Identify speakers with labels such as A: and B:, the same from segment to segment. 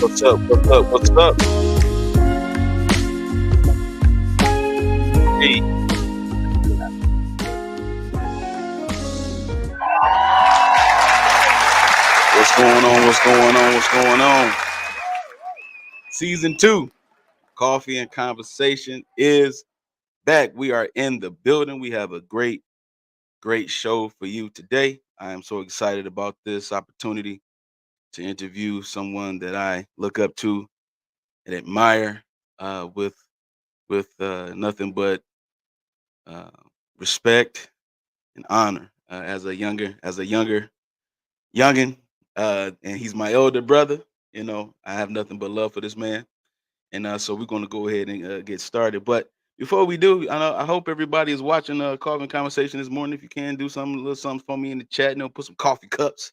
A: What's up? What's up? What's up? Hey. What's going on? What's going on? What's going on? Season 2, Coffee and Conversation is back. We are in the building. We have a great show for you today. I am so excited about this opportunity to interview someone that I look up to and admire with nothing but uh, respect and honor as a youngin, and he's my older brother. You know, I have nothing but love for this man, and so we're going to go ahead and get started. But before we do, I hope everybody is watching Coffee Conversation this morning. If you can do something, a little something for me in the chat, put some coffee cups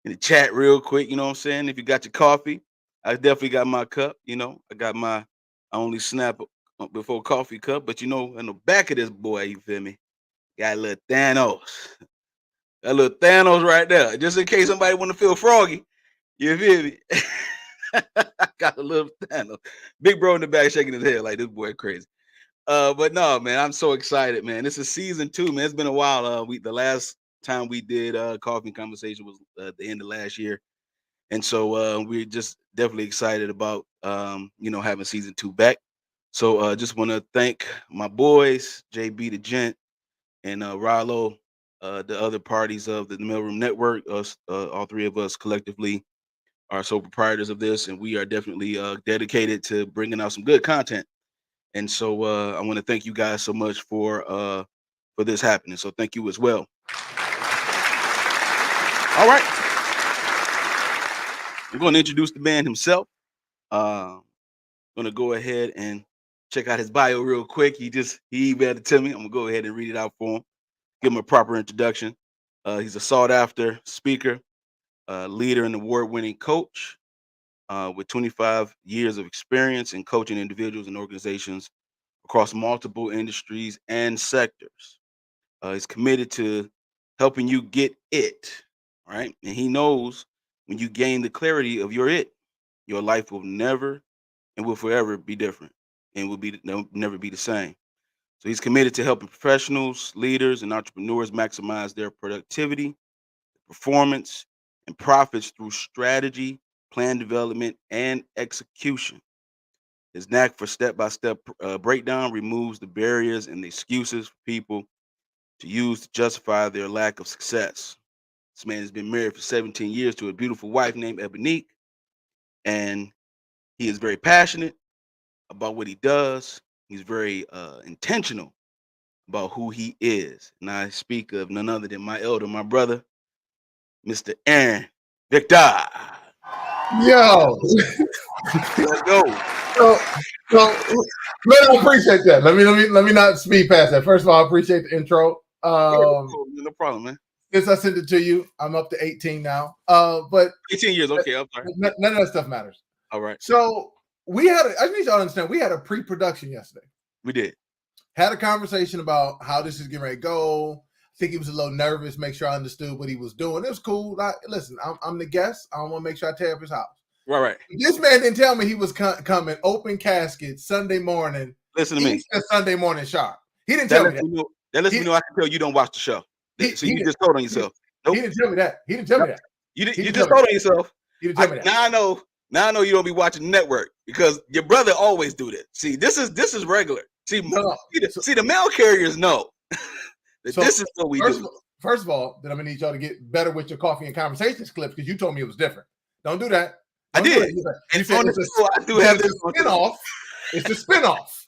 A: in the chat real quick. You know what I'm saying? If you got your coffee, I definitely got my cup. I got I only snap before coffee cup, but in the back of this boy, you feel me? Got a little Thanos. That little Thanos right there. Just in case somebody want to feel froggy. You feel me? I got a little Thanos. Big bro in the back shaking his head like this boy crazy. But no, man, I'm so excited, man. This is season 2, man. It's been a while. The last time we did Coffee Conversation was at the end of last year. And so we're just definitely excited about having season 2 back. So just want to thank my boys, JB the Gent and Rallo, the other parties of the Mailroom Network. All three of us collectively are sole proprietors of this, and we are definitely dedicated to bringing out some good content. And so I want to thank you guys so much for this happening. So thank you as well. All right. I'm going to introduce the man himself. I'm going to go ahead and check out his bio real quick. He emailed it to me. I'm going to go ahead and read it out for him, give him a proper introduction. He's a sought after speaker, leader and award-winning coach with 25 years of experience in coaching individuals and organizations across multiple industries and sectors. He's committed to helping you get it, right? And he knows when you gain the clarity of your it, your life will never and will forever be different and will never be the same. So he's committed to helping professionals, leaders, and entrepreneurs maximize their productivity, performance, and profits through strategy, plan development, and execution. His knack for step-by-step breakdown removes the barriers and the excuses for people to use to justify their lack of success. This man has been married for 17 years to a beautiful wife named Ep1, and he is very passionate about what he does. He's very intentional about who he is. And I speak of none other than my brother, Mr. Aaron Victor.
B: Yo.
A: Let's go.
B: So man, I appreciate that. Let me not speed past that. First of all, I appreciate the intro.
A: No problem, man.
B: Since I sent it to you, I'm up to 18 now. But
A: 18 years, okay, I'm sorry.
B: None of that stuff matters.
A: All right.
B: So I need y'all to understand, we had a pre-production yesterday.
A: We did.
B: Had a conversation about how this is getting ready to go. I think he was a little nervous, make sure I understood what he was doing. It was cool. Listen, I'm the guest. I want to make sure I tear up his house.
A: Right.
B: This man didn't tell me he was coming open casket Sunday morning.
A: Listen to me.
B: Sunday morning sharp. He didn't tell me that.
A: That lets me know I can tell you don't watch the show. So you just told on yourself.
B: Nope. He didn't tell me that. He didn't tell me that.
A: You just told on yourself.
B: He didn't tell me that.
A: Now I know you don't be watching the network because your brother always do this. See, this is regular. See, the mail carriers know that this is what we do.
B: First of all, then I'm gonna need y'all to get better with your Coffee and Conversations clips because you told me it was different. Don't do that.
A: I did.
B: And on the show, I do have this spinoff. It's a spinoff.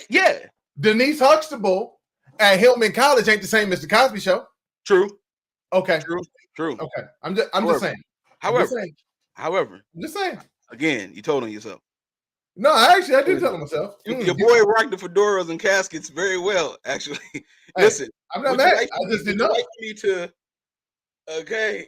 A: Yeah.
B: Denise Huxtable at Hillman College ain't the same as the Cosby Show.
A: True.
B: Okay.
A: True.
B: Okay. I'm just saying.
A: However,
B: I'm just saying.
A: Again, you told on yourself.
B: No, I did tell on myself.
A: Your boy rocked the fedoras and caskets very well, actually. Hey, listen,
B: I'm not mad. I just didn't know.
A: Like me to,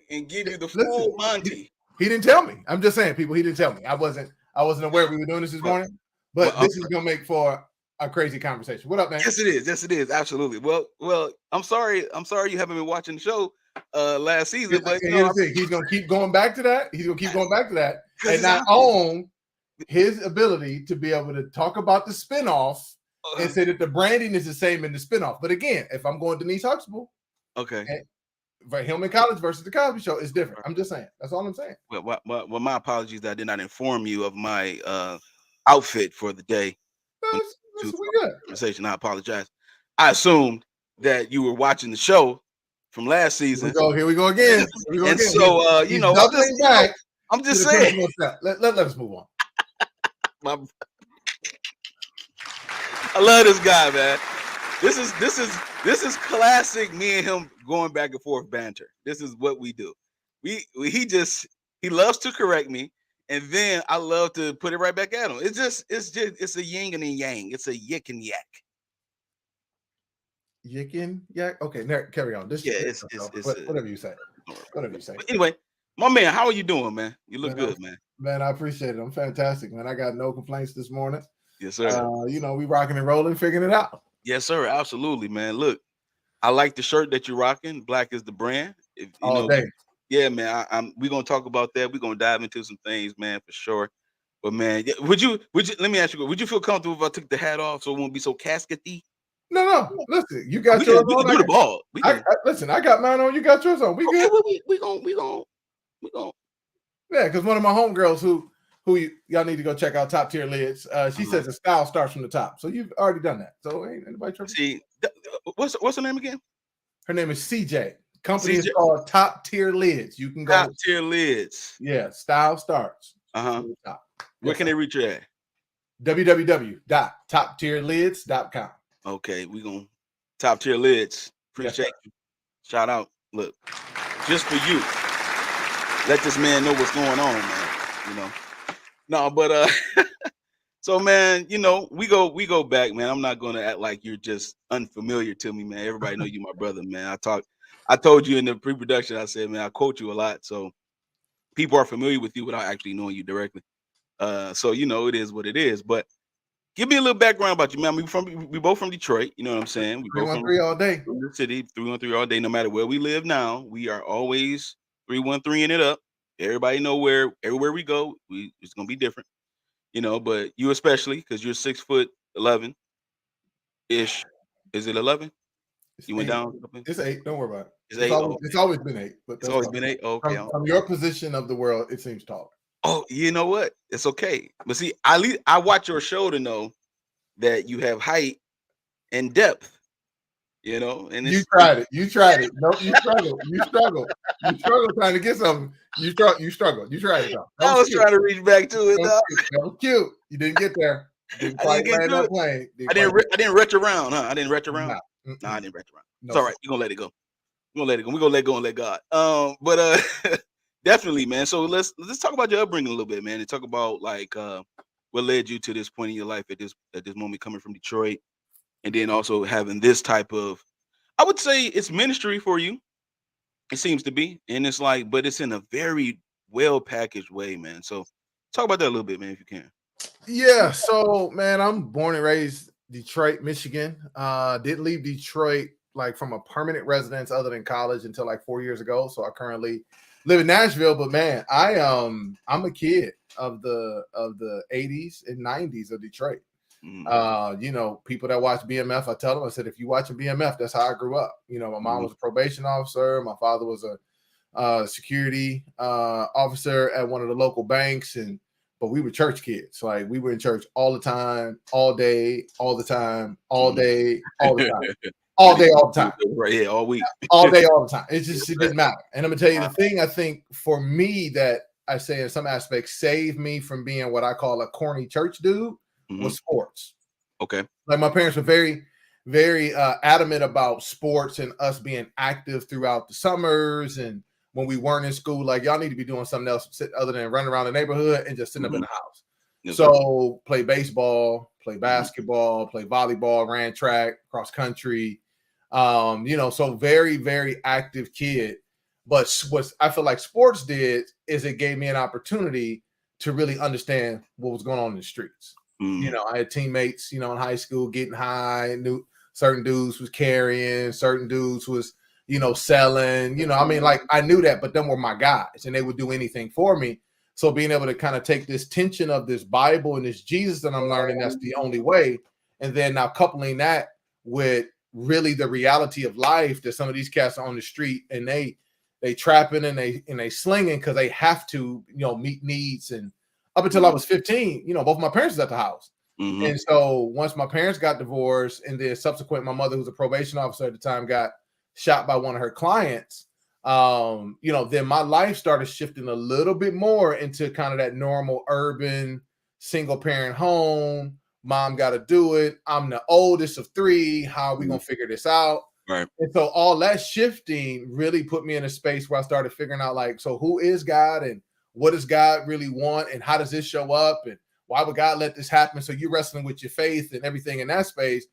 A: and give you the full Monty.
B: He didn't tell me. I'm just saying, people. He didn't tell me. I wasn't aware we were doing this morning. But this is gonna make for a crazy conversation. What up, man?
A: Yes, it is. Absolutely. Well, I'm sorry you haven't been watching the show, last season. But
B: and here's the thing, he's gonna keep going back to that. He's gonna keep going back to that, and not
A: obvious.
B: own his ability to be able to talk about the spinoff and say that the branding is the same in the spinoff. But again, if I'm going Denise Huxtable,
A: okay,
B: for Hillman College versus the Cosby Show, it's different. I'm just saying. That's all I'm saying.
A: Well, my apologies that I did not inform you of my outfit for the day. To
B: We good.
A: conversation, I apologize. I assumed that you were watching the show from last season.
B: Here we go again.
A: And so,
B: he's doubling back.
A: I'm just saying.
B: Let us move on.
A: I love this guy, man. This is classic. Me and him going back and forth banter. This is what we do. He loves to correct me, and then I love to put it right back at him. It's a yin and a yang. It's a yik and yak.
B: Yikin yak. Okay, carry on.
A: It's
B: whatever you say. Whatever you say.
A: But anyway, my man, how are you doing, man? You look good, man.
B: Man, I appreciate it. I'm fantastic, man. I got no complaints this morning.
A: Yes, sir.
B: We rocking and rolling, figuring it out.
A: Yes, sir. Absolutely, man. Look, I like the shirt that you're rocking. Black is the brand.
B: All day.
A: Yeah, man. We're gonna talk about that. We're gonna dive into some things, man, for sure. But man, would you? Let me ask you, would you feel comfortable if I took the hat off so it won't be so caskety?
B: No. Listen, you got yours on.
A: We can do the ball.
B: Listen, I got mine on. You got yours on. We good.
A: We gon'.
B: Yeah, because one of my homegirls who y'all need to go check out, Top Tier Lids. She says the style starts from the top. So you've already done that. So ain't anybody trouble.
A: See, what's her name again?
B: Her name is CJ. Company is called Top Tier Lids. You can go
A: Top Tier Lids.
B: Yeah, style starts.
A: From the top. Where can they reach you at?
B: www.toptierlids.com.
A: Okay, we gonna Top Tier Lids. Appreciate you. Shout out. Look, just for you. Let this man know what's going on, man. No, but so man, we go back, man. I'm not gonna act like you're just unfamiliar to me, man. Everybody know you my brother, man. I told you in the pre-production, I said, man, I quote you a lot, so people are familiar with you without actually knowing you directly. So it is what it is. But give me a little background about you, man. We both from Detroit, you know what I'm saying? We both
B: 313 all day.
A: From the city, 313 all day. No matter where we live now, we are always 313 in it up. Everybody know everywhere we go, it's gonna be different, But you especially, because you're 6'11" ish. Is it 11? You went down?
B: It's 8. Don't worry about it.
A: It's 8.
B: It's always been 8. But
A: it's always been 8. Okay.
B: From your position of the world, it seems taller.
A: Oh, you know what? It's okay. But see, I watch your show to know that you have height and depth. And
B: you tried it. No, you struggled. You struggled trying to get something. You struggled. You tried it.
A: I was trying to reach back to it.
B: That was cute. You didn't get there. Didn't quite land that plane.
A: I didn't retch around, huh? I didn't retch around.
B: No,
A: I didn't retch around. It's all right. You're gonna let it go. We're gonna let go and let God. But definitely, man. So let's talk about your upbringing a little bit, man, and talk about like what led you to this point in your life at this moment, coming from Detroit. And then also having this type of, I would say it's ministry for you. It seems to be. And it's like, but it's in a very well packaged way, man. So talk about that a little bit, man, if you can.
B: Yeah. So, man, I'm born and raised Detroit, Michigan. Didn't leave Detroit like from a permanent residence other than college until like 4 years ago. So I currently live in Nashville. But man, I'm a kid of the 80s and 90s of Detroit. People that watch BMF, I tell them, I said, if you watching BMF, that's how I grew up. My mom was a probation officer. My father was a security officer at one of the local banks. But we were church kids. Like we were in church all the time, all day, all the time, all day, all the time, all day, all the time.
A: Right, yeah, all week.
B: All day, all the time. It didn't matter. And I'm gonna tell you the thing, I think for me that I say in some aspects saved me from being what I call a corny church dude was sports.
A: Okay.
B: Like my parents were very, very adamant about sports and us being active throughout the summers and when we weren't in school. Like y'all need to be doing something else other than running around the neighborhood and just sitting up in the house. Yes, so play baseball, play basketball, play volleyball, ran track, cross country. So very, very active kid. But what I feel like sports did is it gave me an opportunity to really understand what was going on in the streets. I had teammates, in high school getting high, and knew certain dudes was carrying, certain dudes was selling, I mean, like I knew that, but them were my guys and they would do anything for me. So being able to kind of take this tension of this Bible and this Jesus that I'm learning, that's the only way. And then now coupling that with really the reality of life, that some of these cats are on the street and they trapping and they slinging because they have to, meet needs. And up until I was 15, both my parents was at the house.
A: Mm-hmm.
B: And so once my parents got divorced, and then subsequent, my mother, who was a probation officer at the time, got shot by one of her clients, then my life started shifting a little bit more into kind of that normal urban single parent home. Mom got to do it. I'm the oldest of three. How are we going to figure this out?
A: Right.
B: And so all that shifting really put me in a space where I started figuring out, like, so who is God and what does God really want? And how does this show up? And why would God let this happen? So you're wrestling with your faith and everything in that space.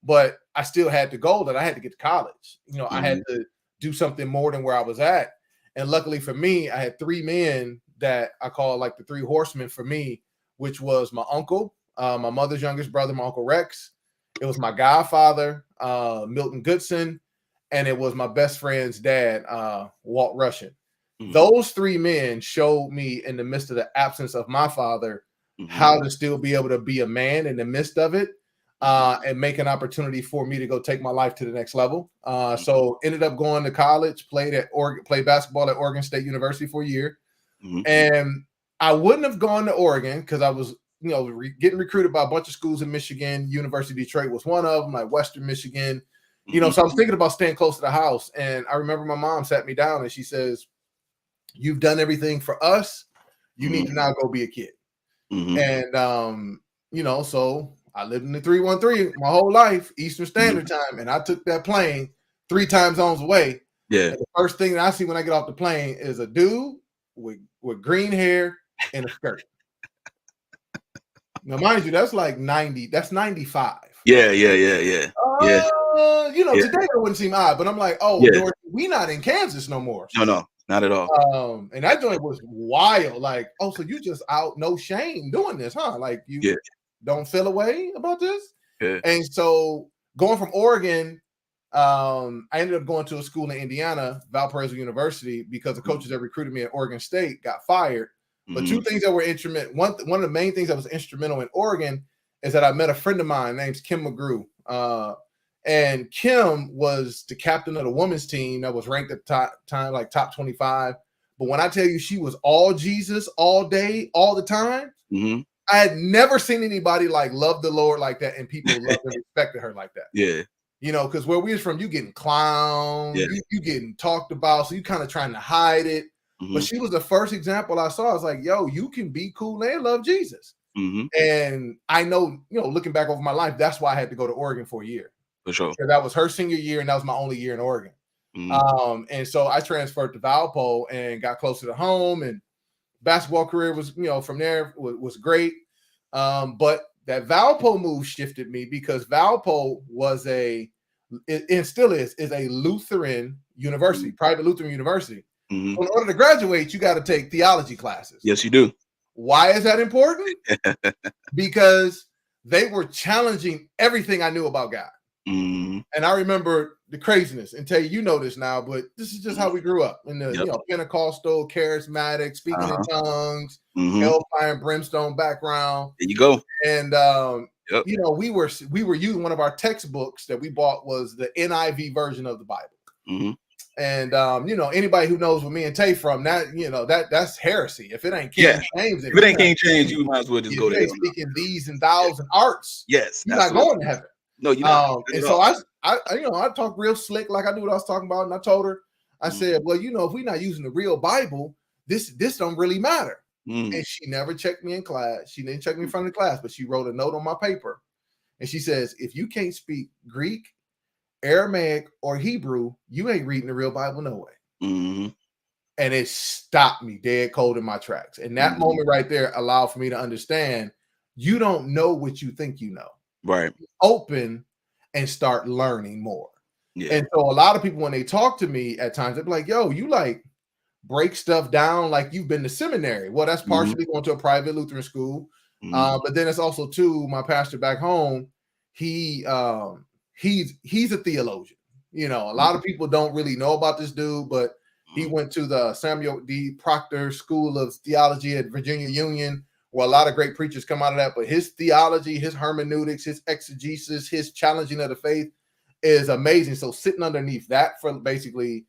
B: But I still had the goal that I had to get to college. I had to do something more than where I was at. And luckily for me, I had three men that I call like the three horsemen for me, which was my uncle, my mother's youngest brother, my Uncle Rex. It was my godfather, Milton Goodson, and it was my best friend's dad, Walt Russian. Mm-hmm. Those three men showed me, in the midst of the absence of my father, how to still be able to be a man in the midst of it, and make an opportunity for me to go take my life to the next level. So ended up going to college, played basketball at Oregon State University for a year. And I wouldn't have gone to Oregon because I was, getting recruited by a bunch of schools in Michigan. University of Detroit was one of them, like Western Michigan. So I was thinking about staying close to the house. And I remember my mom sat me down and she says, "You've done everything for us. You need to now go be a kid." And, so I lived in the 313 my whole life, Eastern Standard Time. And I took that plane 3 time zones away.
A: Yeah.
B: And the first thing that I see when I get off the plane is a dude with green hair and a skirt. Now, mind you, that's like 90. That's 95.
A: Yeah.
B: Today that wouldn't seem odd, but I'm like, Dorothy, we not in Kansas no more.
A: No, not at all.
B: And that joint was wild. Like, so you just out, no shame doing this, huh? Like you don't feel a way about this?
A: Yeah. And
B: so going from Oregon, I ended up going to a school in Indiana, Valparaiso University, because the coaches that recruited me at Oregon State got fired. But two things that were instrumental. One of the main things that was instrumental in Oregon is that I met a friend of mine named Kim McGrew. And Kim was the captain of the women's team that was ranked at the time, like top 25. But when I tell you she was all Jesus all day, all the time, I had never seen anybody like love the Lord like that, and people loved and respected her like that.
A: Yeah.
B: Because where we was from, you getting clowned, you getting talked about, so you kind of trying to hide it. But she was the first example I saw. I was like, yo, you can be cool and love Jesus. And I know, looking back over my life, that's why I had to go to Oregon for a year.
A: For sure.
B: That was her senior year, and that was my only year in Oregon. And so I transferred to Valpo and got closer to home, and basketball career was, from there was great. But that Valpo move shifted me because Valpo was and still is a Lutheran university, private Lutheran university. So in order to graduate, you got to take theology classes.
A: Yes, you do.
B: Why is that important? Because they were challenging everything I knew about God. And I remember the craziness, and tell you know this now, but this is just how we grew up in the Pentecostal, charismatic, speaking in tongues, hellfire and brimstone background.
A: There you go.
B: And we were using, one of our textbooks that we bought was the NIV version of the Bible. And anybody who knows where me and Tay from, that that's heresy. If it ain't King James,
A: if it ain't King James, you might as well just go there.
B: Speaking these and thous and arts,
A: yes,
B: you're not going to heaven.
A: No, you're not.
B: And so I talked real slick, like I knew what I was talking about, and I told her, I said, well, if we're not using the real Bible, this don't really matter. And she never checked me in class. She didn't check me in front of the class, but she wrote a note on my paper, and she says, if you can't speak Greek, Aramaic, or Hebrew, you ain't reading the real Bible no way. And it stopped me dead cold in my tracks. And that moment right there allowed for me to understand you don't know what you think you know.
A: Right.
B: Open and start learning more.
A: Yeah.
B: And so a lot of people, when they talk to me at times, they're like, yo, you like break stuff down like you've been to seminary. Well, that's partially going to a private Lutheran school. But then it's also, too, my pastor back home, he's a theologian. You know, a lot of people don't really know about this dude, but he
A: Mhm.
B: went to the Samuel D. Proctor School of Theology at Virginia Union, where a lot of great preachers come out of that. But his theology, his hermeneutics, his exegesis, his challenging of the faith is amazing. So sitting underneath that for basically,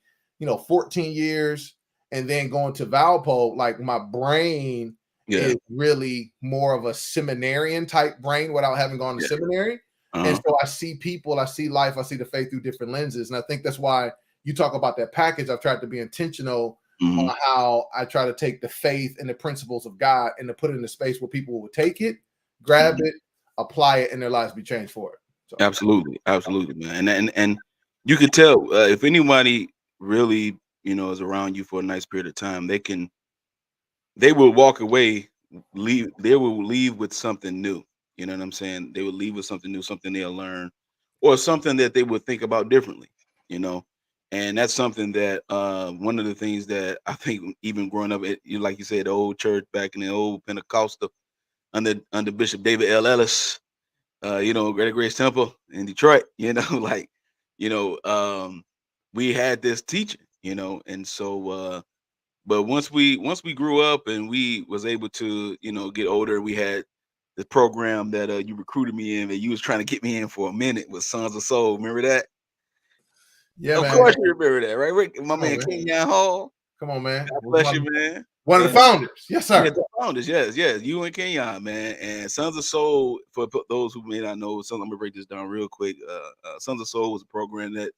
B: 14 years, and then going to Valpo, like my brain
A: Yeah.
B: is really more of a seminarian type brain without having gone to
A: Yeah.
B: seminary. And
A: Uh-huh.
B: so I see people, I see life, I see the faith through different lenses. And I think that's why you talk about that package. I've tried to be intentional
A: Mhm.
B: on how I try to take the faith and the principles of God and to put it in a space where people will take it, grab
A: Mhm.
B: it, apply it, and their lives be changed for it. So
A: Absolutely. Absolutely, man. And you could tell if anybody really, is around you for a nice period of time, they will walk away, they will leave with something new. You know what I'm saying? They will leave with something new, something they'll learn, or something that they would think about differently, you know. And that's something that one of the things that I think even growing up at, like you said, the old church back in the old Pentecostal under Bishop David L. Ellis, Greater Grace Temple in Detroit, like, you know, um, we had this teaching, and so but once we grew up and we was able to, get older, we had the program that you recruited me in that you was trying to get me in for a minute with Sons of Soul. Remember that?
B: yeah,
A: Of
B: man.
A: course you remember that, right? Rick, my
B: Come on,
A: man
B: man.
A: Kenyon Hall.
B: Come on, man.
A: God bless you, man.
B: One of the
A: And
B: founders. Yes,
A: yeah,
B: sir.
A: the founders, yes, yes, you and Kenyon, man. And Sons of Soul, for those who may not know, I'm gonna break this down real quick. Sons of Soul was a program that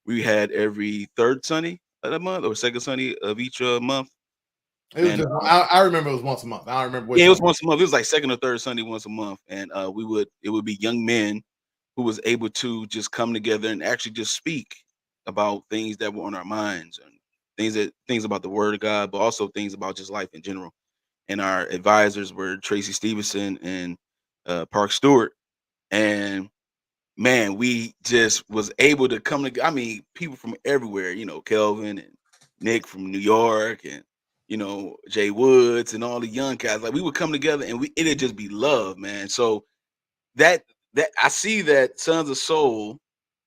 A: we had every third Sunday of the month or second Sunday of each month.
B: It was
A: And
B: just I remember it was once a month. I don't remember
A: yeah,
B: which
A: it was
B: one.
A: once a month. It was like second or third Sunday once a month. And it would be young men who was able to just come together and actually just speak about things that were on our minds and things about the word of God, but also things about just life in general. And our advisors were Tracy Stevenson and Park Stewart. And man, we just was able to come together. I mean, people from everywhere, Kelvin and Nick from New York and Jay Woods and all the young guys. Like we would come together and it'd just be love, man. So that that I see that Sons of Soul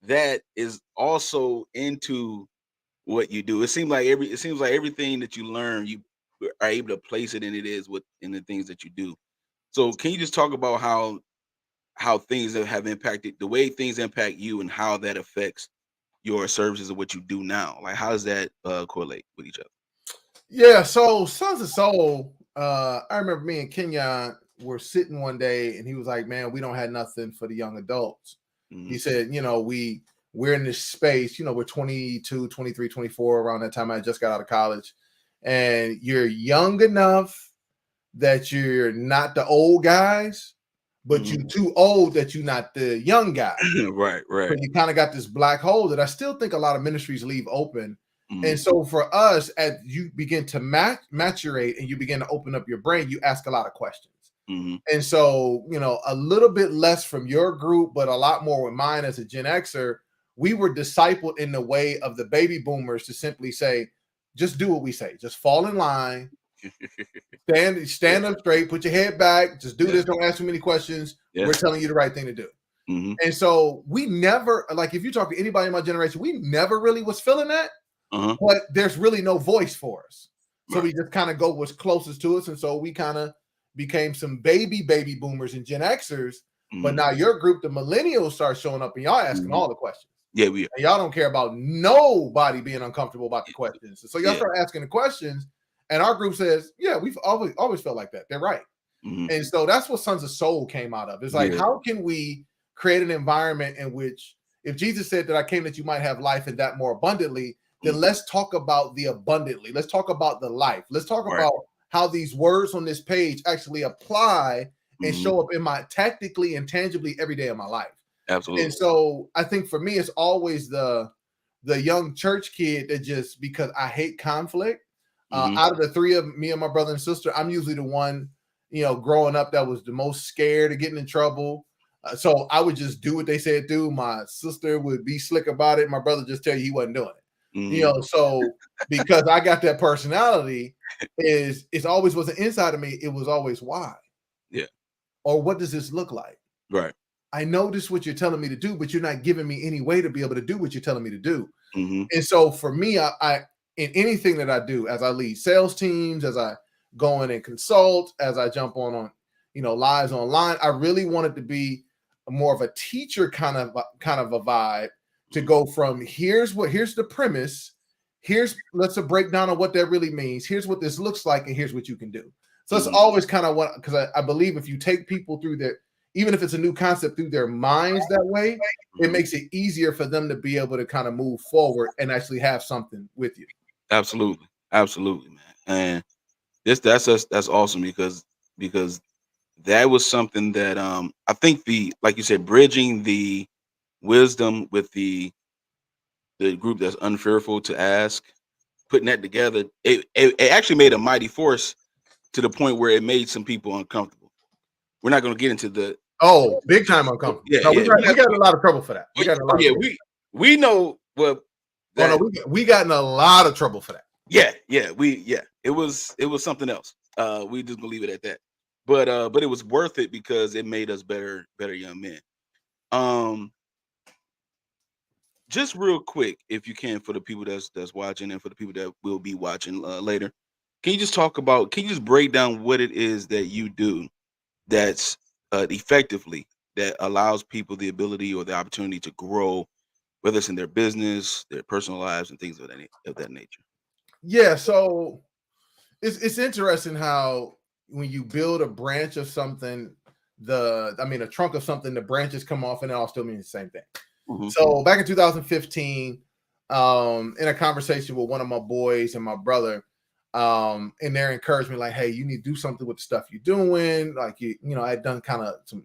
A: that is also into what you do. It seems like everything that you learn, you are able to place it in the things that you do. So can you just talk about how things have impacted the way things impact you and how that affects your services and what you do now? Like how does that correlate with each other?
B: Yeah, so Sons of Soul, I remember me and Kenyon were sitting one day and he was like, man, we don't have nothing for the young adults. He
A: Mhm.
B: said, we're in this space, we're 22, 23, 24 around that time I just got out of college. And you're young enough that you're not the old guys, but
A: Mhm.
B: you're too old that you're not the young guy.
A: Right,
B: So
A: right.
B: you kind of got this black hole that I still think a lot of ministries leave open. And
A: Mhm.
B: so for us, as you begin to maturate and you begin to open up your brain, you ask a lot of questions.
A: Mhm.
B: And so, a little bit less from your group, but a lot more with mine as a Gen Xer, we were discipled in the way of the baby boomers to simply say, just do what we say, just fall in line,
A: Yeah,
B: stand up straight, put your head back, just do
A: yeah,
B: this, don't ask too many questions.
A: yeah.
B: We're telling you the right thing to do.
A: Mhm.
B: And so we never, like, if you talk to anybody in my generation, we never really was feeling that,
A: Uh-huh.
B: but there's really no voice for us. So
A: Right.
B: we just kind of go what's closest to us. And so we kind of became some baby boomers and Gen Xers. But
A: Mhm.
B: now your group, the millennials, start showing up and y'all asking
A: Mhm.
B: all the questions.
A: Yeah, we are.
B: And y'all don't care about nobody being uncomfortable about the questions. So y'all
A: Yeah.
B: start asking the questions. And our group says, yeah, we've always felt like that. They're right.
A: Mhm.
B: And so that's what Sons of Soul came out of. It's like,
A: Yeah.
B: how can we create an environment in which, if Jesus said that I came that you might have life and that more abundantly, then
A: Mhm.
B: let's talk about the abundantly. Let's talk about the life. Let's talk
A: Right.
B: about how these words on this page actually apply and
A: Mhm.
B: show up in my tactically and tangibly every day of my life. And
A: Absolutely.
B: so I think for me, it's always the young church kid that just, because I hate conflict.
A: Mhm.
B: Out of the three of me and my brother and sister, I'm usually the one, growing up that was the most scared of getting in trouble. So I would just do what they said do. My sister would be slick about it. My brother just tell you he wasn't doing it.
A: Mhm.
B: So because I got that personality, it's always was an inside of me. It was always why
A: Yeah.
B: or what does this look like?
A: Right.
B: I know this is what you're telling me to do, but you're not giving me any way to be able to do what you're telling me to do.
A: Mm-hmm.
B: And so for me, I in anything that I do, as I lead sales teams, as I go in and consult, as I jump on lives online, I really wanted to be more of a teacher kind of a vibe, to go from here's the premise, let's a breakdown of what that really means, here's what this looks like, and here's what you can do. So it's always kind of what, because I believe if you take people through their, even if it's a new concept, through their minds that way, it makes it easier for them to be able to kind of move forward and actually have something with you.
A: Absolutely, man. And that's awesome, because that was something that I think, like you said, bridging the wisdom with the group that's unfearful to ask, putting that together, it actually made a mighty force, to the point where it made some people uncomfortable. We're not going to get into the
B: big time uncomfortable.
A: Yeah,
B: no,
A: yeah.
B: we got in a lot of trouble for that. We got in a lot of trouble.
A: We know what.
B: We got in a lot of trouble for that.
A: Yeah. It was something else. We just believe it at that. But it was worth it, because it made us better young men. Just real quick, if you can, for the people that's watching, and for the people that will be watching later, can you just break down what it is that you do that's effectively, that allows people the ability or the opportunity to grow, whether it's in their business, their personal lives, and things of that nature?
B: Yeah, so it's interesting how when you build a branch of something, a trunk of something, the branches come off, and it all still means the same thing. Mm-hmm. So back in 2015, in a conversation with one of my boys and my brother, and their encouragement, like, hey, you need to do something with the stuff you're doing. Like, I had done kind of some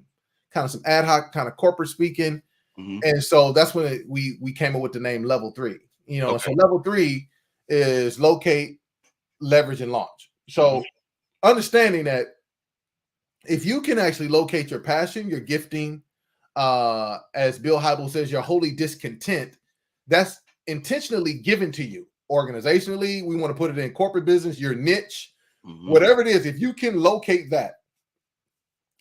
B: ad hoc kind of corporate speaking. Mm-hmm. And so that's when we came up with the name Level 3. So Level 3 is locate, leverage, and launch. So understanding that if you can actually locate your passion, your gifting, as Bill Hybels says, your holy discontent, that's intentionally given to you. Organizationally, we want to put it in corporate business, your niche, whatever it is. If you can locate that,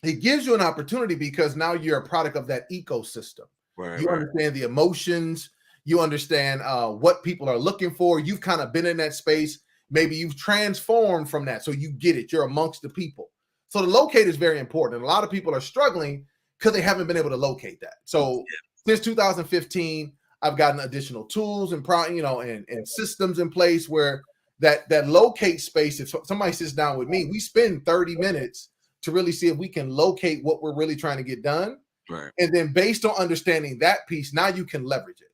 B: it gives you an opportunity, because now you're a product of that ecosystem. You understand the emotions, you understand what people are looking for. You've kind of been in that space. Maybe you've transformed from that, so you get it. You're amongst the people. So the locate is very important. And a lot of people are struggling because they haven't been able to locate that. So since 2015, I've gotten additional tools and and systems in place where that locate space. If somebody sits down with me, we spend 30 minutes to really see if we can locate what we're really trying to get done. Right. And then based on understanding that piece, now you can leverage it.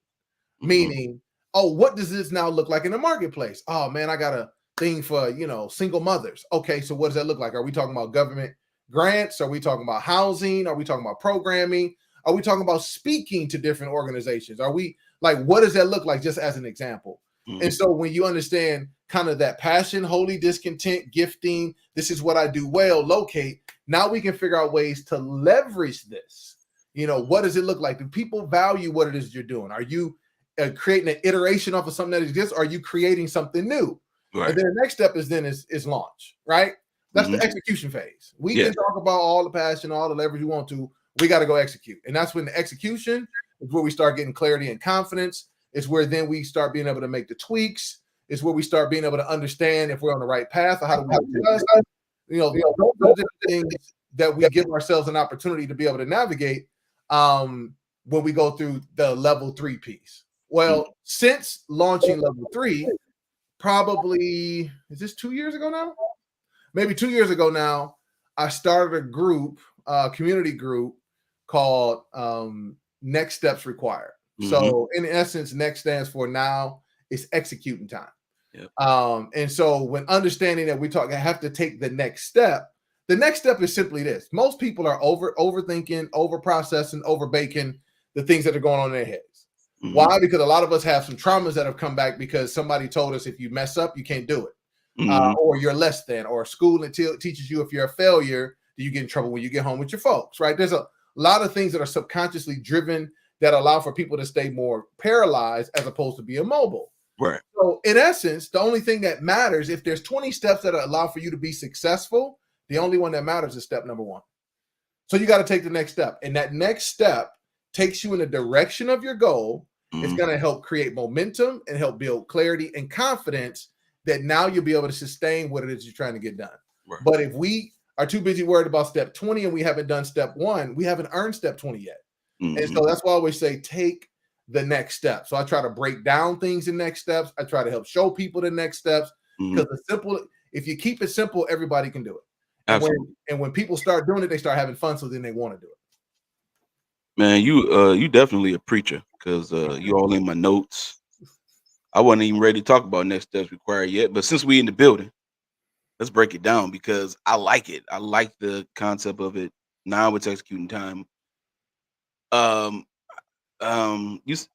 B: Mm-hmm. Meaning, what does this now look like in the marketplace? Oh man, I got a thing for, single mothers. Okay, so what does that look like? Are we talking about government grants? Are we talking about housing? Are we talking about programming? Are we talking about speaking to different organizations? Are we what does that look like, just as an example? Mm-hmm. And so when you understand kind of that passion, holy discontent, gifting, this is what I do well, locate, now we can figure out ways to leverage this. What does it look like? Do people value what it is you're doing? Are you creating an iteration off of something that exists? Or are you creating something new? Right. And then the next step is launch, right? That's the execution phase. We can talk about all the passion, all the leverage you want to. We got to go execute. And that's when the execution is where we start getting clarity and confidence. It's where then we start being able to make the tweaks. It's where we start being able to understand if we're on the right path, or how do we adjust. Those are the things that we give ourselves an opportunity to be able to navigate when we go through the Level 3 piece. Well, since launching Level 3, probably, is this 2 years ago now? Maybe 2 years ago now, I started a group, community group called Next Steps Required. Mm-hmm. So in essence, next stands for now it's executing time. Yep. And so when understanding that I have to take the next step is simply this. Most people are overthinking, over-processing, over-baking the things that are going on in their heads. Mm-hmm. Why? Because a lot of us have some traumas that have come back because somebody told us if you mess up, you can't do it. Mm-hmm. Or you're less than, or school teaches you if you're a failure, you get in trouble when you get home with your folks, right? There's a lot of things that are subconsciously driven that allow for people to stay more paralyzed as opposed to be immobile. Right. So in essence, the only thing that matters, if there's 20 steps that allow for you to be successful, the only one that matters is step number 1. So you got to take the next step. And that next step takes you in the direction of your goal. It's going to help create momentum and help build clarity and confidence that now you'll be able to sustain what it is you're trying to get done.
A: Right.
B: But if we are too busy worried about step 20 and we haven't done step 1, we haven't earned step 20 yet. And so that's why I always say take the next step. So I try to break down things in next steps. I try to help show people the next steps because if you keep it simple, everybody can do it. And when people start doing it, they start having fun. So then they want to do it.
A: Man, you definitely a preacher because you all in my notes. I wasn't even ready to talk about next steps required yet, but since we in the building, let's break it down because I like it. I like the concept of it. Now it's executing time.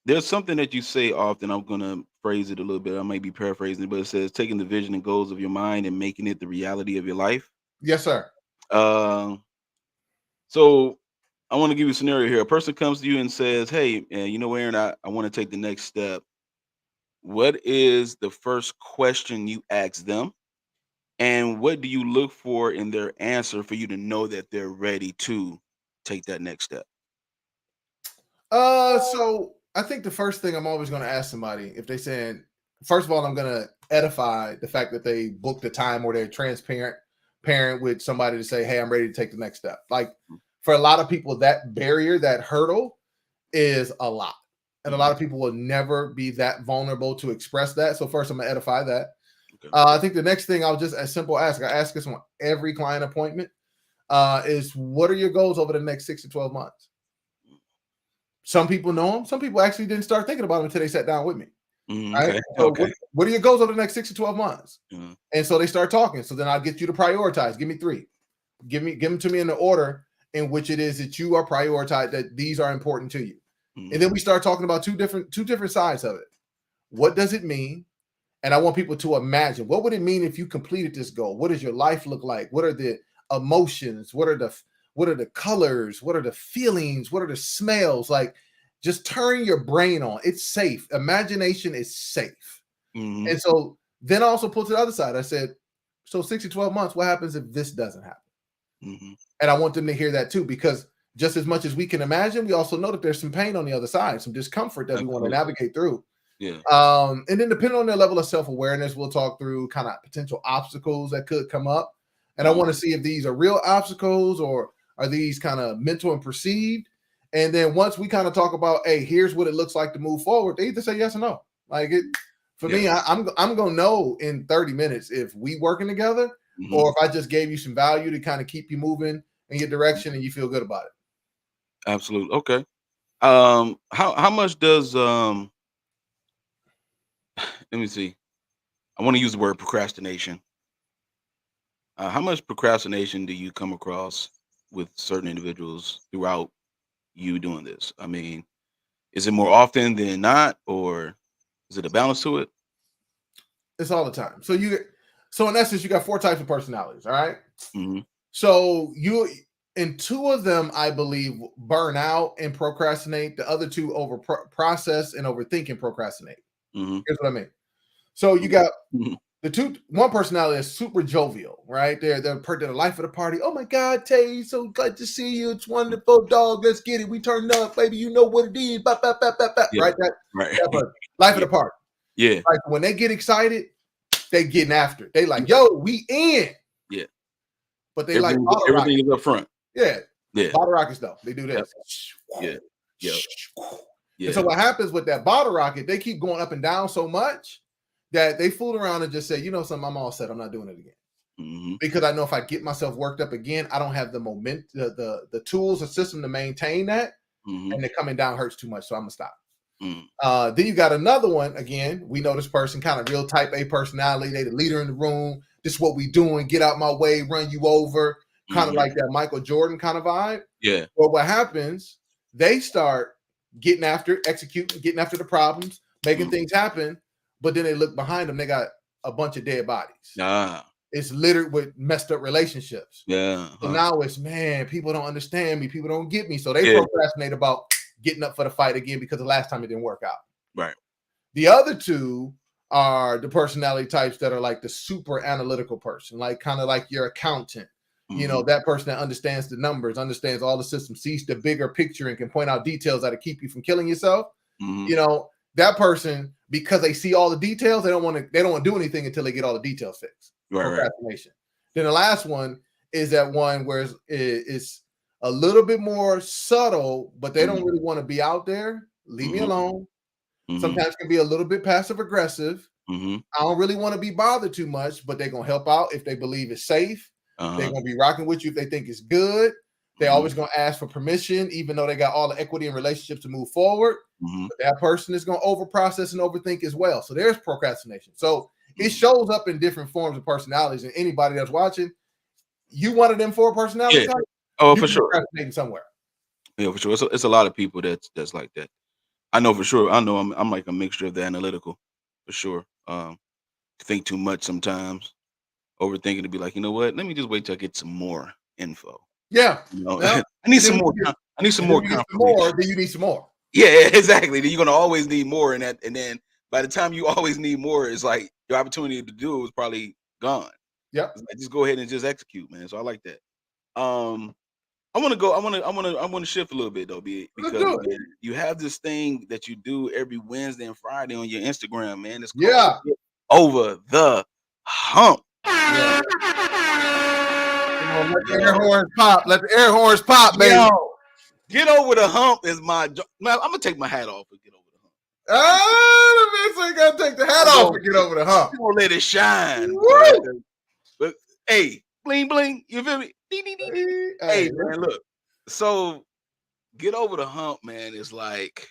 A: There's something that you say often. I'm gonna phrase it a little bit. I might be paraphrasing it, but it says taking the vision and goals of your mind and making it the reality of your life.
B: Yes, sir.
A: So I want to give you a scenario here. A person comes to you and says, "Hey, you know, Aaron, I want to take the next step." What is the first question you ask them? And what do you look for in their answer for you to know that they're ready to take that next step?
B: So I think the first thing I'm always going to ask somebody if they saying, first of all, I'm going to edify the fact that they booked the time or they're transparent with somebody to say, hey, I'm ready to take the next step. Like for a lot of people, that barrier, that hurdle is a lot. And a lot of people will never be that vulnerable to express that. So first I'm going to edify that. Okay. I think the next thing I'll just as simple ask, I ask this on every client appointment is what are your goals over the next 6 to 12 months? Some people know them. Some people actually didn't start thinking about them until they sat down with me. Right?
A: Okay.
B: So what are your goals over the next 6 to 12 months? And so they start talking. So then I'll get you to prioritize. Give me 3. Give them to me in the order in which it is that you are prioritized, that these are important to you. And then we start talking about two different sides of it. What does it mean? And I want people to imagine, what would it mean if you completed this goal? What does your life look like? What are the emotions? What are the colors? What are the feelings? What are the smells? Like just turn your brain on. It's safe. Imagination is safe. And so then I also pull to the other side. I said, so 6 to 12 months, what happens if this doesn't happen? And I want them to hear that too, because just as much as we can imagine, we also know that there's some pain on the other side, some discomfort that we want to navigate through. Yeah. And then depending on their level of self-awareness, we'll talk through kind of potential obstacles that could come up. And I want to see if these are real obstacles or are these kind of mental and perceived. And then once we kind of talk about, hey, here's what it looks like to move forward, they either say yes or no. Like it for me, I'm gonna know in 30 minutes if we working together or if I just gave you some value to kind of keep you moving in your direction and you feel good about it.
A: Absolutely. Okay. How much does let me see. I want to use the word procrastination. How much procrastination do you come across with certain individuals throughout you doing this? I mean, is it more often than not, or is it a balance to it?
B: It's all the time. So in essence, you got 4 types of personalities. All right. So and 2 of them, I believe, burn out and procrastinate. The other 2 over process and overthink and procrastinate. Here's what I mean. So you got one personality is super jovial, right? They're the life of the party. Oh my God, Tay, so glad to see you. It's wonderful, dog. Let's get it. We turned up, baby. You know what it is. Right? That life of the party.
A: Yeah.
B: Like when they get excited, they getting after it. They like, yo, we in.
A: Yeah.
B: But they
A: everything is up front.
B: Yeah. Yeah. Bottle rockets though. They do this.
A: Yeah. Yeah.
B: And so what happens with that bottle rocket, they keep going up and down so much that they fool around and just say, you know something, I'm all set. I'm not doing it again. Because I know if I get myself worked up again, I don't have the momentum, the tools, the system to maintain that. And the coming down hurts too much. So I'm gonna stop. Then you got another one. Again, we know this person kind of real type A personality. They the leader in the room. This is what we doing. Get out my way, run you over. Kind of like that Michael Jordan kind of vibe.
A: Yeah.
B: But what happens, they start getting after, executing, getting after the problems, making things happen. But then they look behind them, they got a bunch of dead bodies. It's littered with messed up relationships.
A: Yeah.
B: So now it's, man, people don't understand me. People don't get me. So they procrastinate about getting up for the fight again because the last time it didn't work out.
A: Right.
B: The other 2 are the personality types that are like the super analytical person, like kind of like your accountant, You know, that person that understands the numbers, understands all the systems, sees the bigger picture, and can point out details that'll keep you from killing yourself. You know, that person, because they see all the details, they don't want to do anything until they get all the details fixed. Procrastination. Then the last one is that one where it's a little bit more subtle, but they don't really want to be out there. Leave me alone. Sometimes can be a little bit passive aggressive. I don't really want to be bothered too much, but they're gonna help out if they believe it's safe. They're gonna be rocking with you if they think it's good. They're always gonna ask for permission, even though they got all the equity and relationships to move forward. But that person is gonna overprocess and overthink as well. So there's procrastination. So it shows up in different forms of personalities. And anybody that's watching, you one of them 4 personality types.
A: Oh, for sure.
B: Procrastinating somewhere.
A: Yeah, for sure. It's a lot of people that's like that. I know for sure. I know I'm like a mixture of the analytical, for sure. Think too much sometimes, overthinking to be like, you know what? Let me just wait till I get some more info.
B: Yeah,
A: you know, I need some more. I need some more confirmation.
B: Then you need some more.
A: Yeah, exactly. Then you're gonna always need more, and then by the time you always need more, it's like your opportunity to do it was probably gone.
B: Yep.
A: Like, just go ahead and just execute, man. So I like that. I want to shift a little bit though, because man, you have this thing that you do every Wednesday and Friday on your Instagram, man. It's called Get Over the Hump.
B: Yeah. Let the air horns pop. Let the air horns pop, baby.
A: Yo, Get Over the Hump is my man. I'm gonna take my hat off and get over the hump.
B: The man gotta take the hat off and get over the hump.
A: You gonna let it shine. But hey, bling bling, you feel me? Hey man, look. So Get Over the Hump, man, is like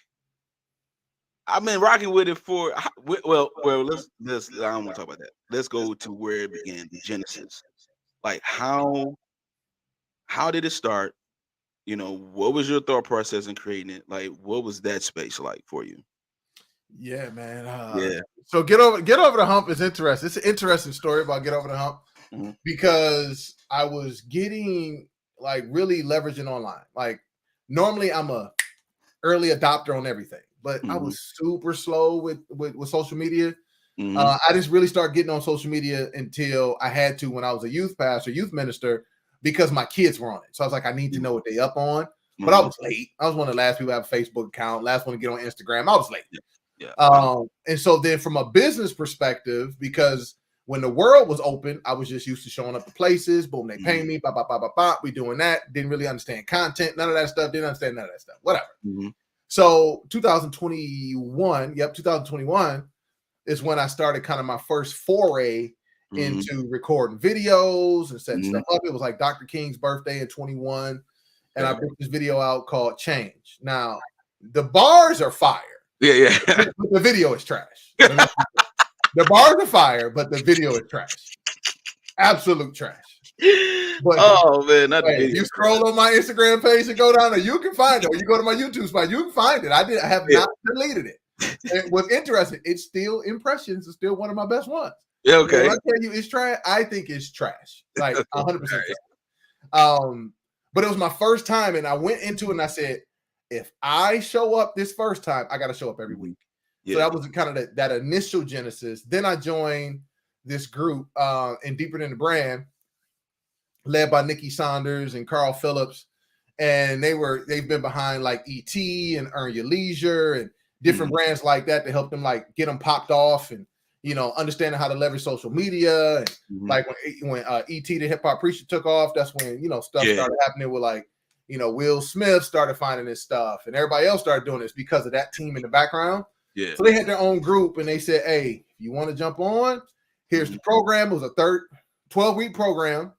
A: I've been rocking with it for well. Let's I don't want to talk about that. Let's go to where it began, the genesis. Like how did it start? You know, what was your thought process in creating it? Like, what was that space like for you?
B: Yeah, man. So Get Over the Hump is interesting. It's an interesting story about Get Over the Hump because I was getting like really leveraging online. Like normally I'm a early adopter on everything, but I was super slow with social media. I didn't really start getting on social media until I had to when I was a youth pastor, youth minister, because my kids were on it. So I was like, I need to know what they up on. But I was late. I was one of the last people to have a Facebook account, last one to get on Instagram. I was late. And so then from a business perspective, because when the world was open, I was just used to showing up to places. Boom, they pay me. We doing that. Didn't really understand content. None of that stuff. Didn't understand none of that stuff. Whatever. So 2021 is when I started kind of my first foray into recording videos and setting stuff up. It was like Dr. King's birthday in 21. And I put this video out called Change. Now, the bars are fire.
A: Yeah.
B: But the video is trash. The bars are fire, but the video is trash. Absolute trash. But
A: man,
B: if you scroll on my Instagram page and go down there, you can find it. Or you go to my YouTube spot, you can find it. I have not deleted it. And what's interesting, it's still impressions. It's still one of my best ones.
A: Yeah, okay.
B: When I tell you it's trash, I think it's trash. Like 100% trash. But it was my first time, and I went into it and I said, if I show up this first time, I got to show up every week. So that was kind of that initial genesis. Then I joined this group in Deeper Than the Brand, led by Nikki Saunders and Carl Phillips. And they've been behind like ET and Earn Your Leisure and different brands like that to help them like get them popped off and, you know, understanding how to leverage social media. And like when ET the Hip Hop Preacher took off, that's when, you know, stuff started happening with like, you know, Will Smith started finding this stuff and everybody else started doing this because of that team in the background. Yeah. So they had their own group and they said, hey, if you want to jump on, here's the program. It was a 12-week program.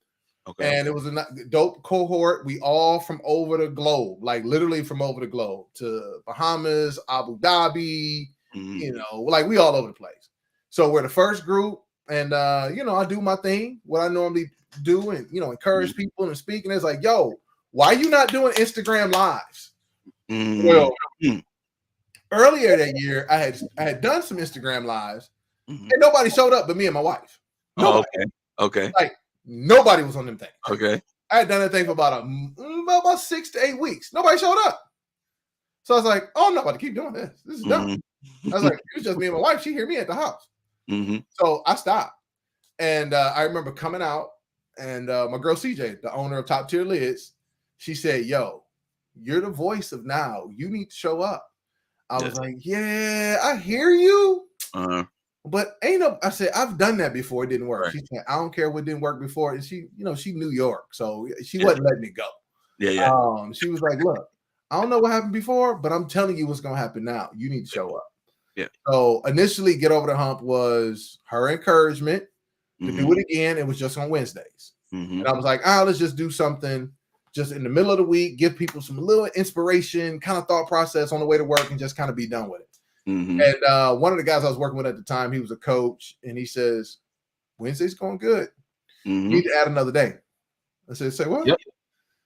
B: Okay. And it was a dope cohort. We all from over the globe, like literally from over the globe to Bahamas, Abu Dhabi, you know, like we all over the place. So we're the first group and, you know, I do my thing, what I normally do and, you know, encourage people and speak. And it's like, yo, why are you not doing Instagram lives? Well, earlier that year, I had done some Instagram lives and nobody showed up but me and my wife. Nobody.
A: Okay.
B: Like nobody was on them things.
A: Okay.
B: I had done that thing for about 6 to 8 weeks. Nobody showed up. So I was like, oh, I'm not about to keep doing this. This is dumb. I was like, it was just me and my wife. She hear me at the house. So I stopped. And I remember coming out and my girl CJ, the owner of Top Tier Lids, she said, "Yo, you're the voice of now. You need to show up." I was like, "Yeah, I hear you." But ain't no, I said, I've done that before. It didn't work.
A: Right.
B: She said, I don't care what didn't work before. And she, she New York. So she wasn't letting it go.
A: Yeah.
B: She was like, look, I don't know what happened before, but I'm telling you what's going to happen now. You need to show up.
A: Yeah.
B: So initially, Get Over the Hump was her encouragement to do it again. It was just on Wednesdays. And I was like, let's just do something just in the middle of the week, give people some little inspiration, kind of thought process on the way to work, and just kind of be done with it. And one of the guys I was working with at the time, he was a coach, and he says, Wednesday's going good. You need to add another day. I said, say what?
A: Yep.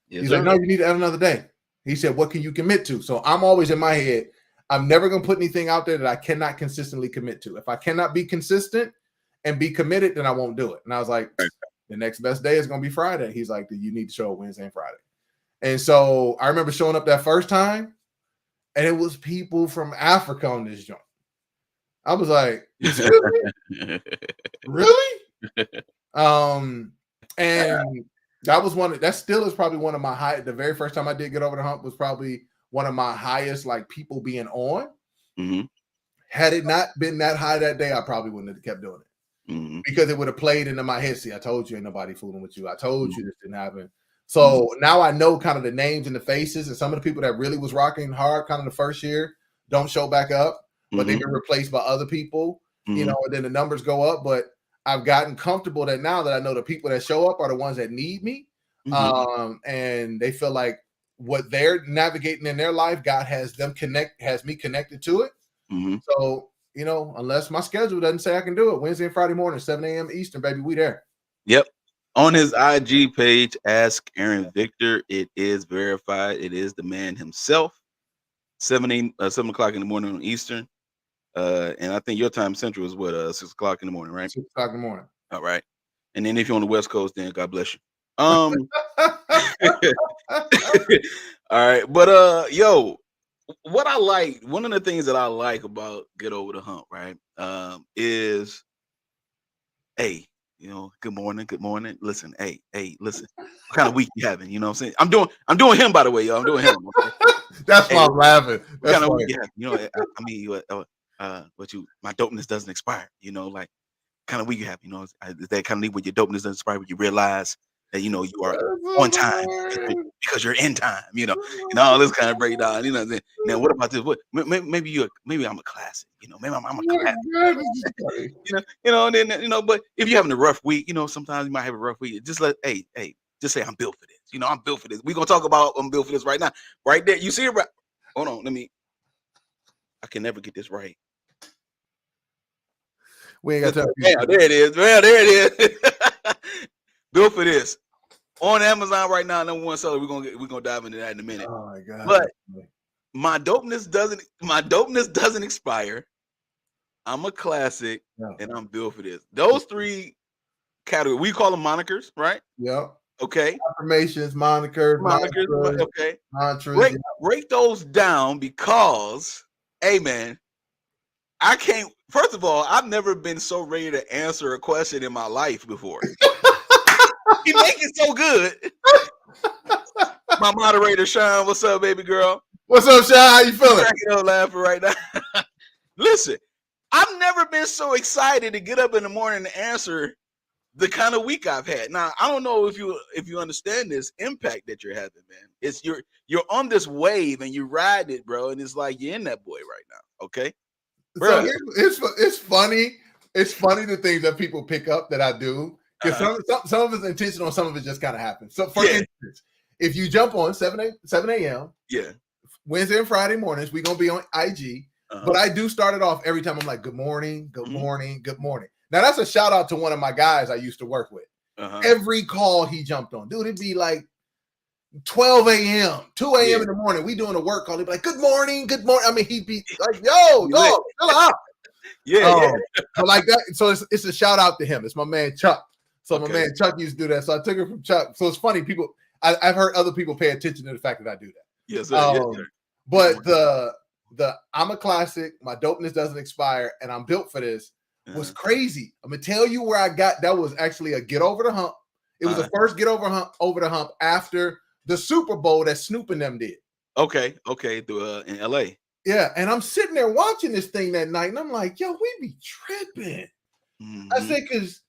B: He's like, no, you need to add another day. He said, what can you commit to? So I'm always in my head, I'm never going to put anything out there that I cannot consistently commit to. If I cannot be consistent and be committed, then I won't do it. And I was like, the next best day is going to be Friday. He's like, you need to show up Wednesday and Friday. And so I remember showing up that first time, and it was people from Africa on this joint. I was like, excuse me? Really? And that was that still is probably one of my high. The very first time I did Get Over the Hump was probably one of my highest, like, people being on. Had it not been that high that day, I probably wouldn't have kept doing it because it would have played into my head. See, I told you ain't nobody fooling with you. I told you this didn't happen. So now I know kind of the names and the faces, and some of the people that really was rocking hard kind of the first year don't show back up, but they've been replaced by other people, and then the numbers go up. But I've gotten comfortable that now that I know the people that show up are the ones that need me, and they feel like what they're navigating in their life, God has me connected to it. So, unless my schedule doesn't say I can do it, Wednesday and Friday morning, 7 a.m. Eastern, baby, we there.
A: Yep. On his IG page, Ask Aaron Victor. It is verified. It is the man himself. 7 o'clock in the morning on Eastern. And I think your time Central is what, 6 o'clock in the morning, right?
B: 6 o'clock in the morning.
A: All right. And then if you're on the West Coast, then God bless you. All right. But yo, what I like, one of the things that I like about Get Over the Hump, right? Is, hey, good morning. Listen, hey, listen. What kind of week you having? You know what I'm saying? I'm doing him, by the way, y'all. I'm doing him. Okay?
B: That's why I'm laughing.
A: What kind of week you having? I mean, my dopeness doesn't expire. Like, kind of week you have, is that kind of week where your dopeness doesn't expire, where you realize that you are on time because you're in time, and all this kind of breakdown. Now, what about this? What maybe I'm a classic, maybe I'm a classic. And then but if you're having a rough week, sometimes you might have a rough week. Just just say I'm built for this. I'm built for this. We're gonna talk about I'm built for this right now. Right there. You see it right? Hold on, I can never get this right.
B: We ain't got time.
A: Yeah, there it is. Well, there it is. Built for this. On Amazon right now, #1 seller. We're gonna dive into that in a minute.
B: Oh my God.
A: But my dopeness doesn't expire. I'm a classic, and I'm built for this. Those three categories, we call them monikers, right?
B: Yep.
A: Okay.
B: Affirmations, monikers,
A: okay.
B: Mantras.
A: Break those down because, hey man, I can't. First of all, I've never been so ready to answer a question in my life before. You make it so good. My moderator, Sean, what's up, baby girl?
B: What's up, Sean? How you feeling?
A: Cracking up laughing right now. Listen, I've never been so excited to get up in the morning to answer the kind of week I've had. Now, I don't know if you understand this impact that you're having, man. It's you're on this wave and you ride it, bro, and it's like you're in that boy right now. Okay.
B: Bro. So it's funny. It's funny the things that people pick up that I do. Because some of it's intentional, some of it just kind of happens. So for instance, if you jump on 7 a.m. Wednesday and Friday mornings, we're gonna be on IG. But I do start it off every time. I'm like, good morning, good morning, good morning. Now that's a shout out to one of my guys I used to work with. Every call he jumped on, dude, it'd be like 12 a.m., 2 a.m. in the morning. We doing a work call. He'd be like, good morning, good morning. I mean, he'd be like, yo, dog, chill out. So like that. So it's a shout out to him. It's my man Chuck. So my man Chuck used to do that. So I took it from Chuck. So it's funny. I've heard other people pay attention to the fact that I do that.
A: Yes, sir.
B: But the I'm a classic. My dopeness doesn't expire, and I'm built for this. Was crazy. I'm gonna tell you where I got. That was actually a Get Over the Hump. It was the first get over the hump after the Super Bowl that Snoop and them did.
A: Okay. In LA.
B: Yeah, and I'm sitting there watching this thing that night, and I'm like, yo, we be tripping. I said, because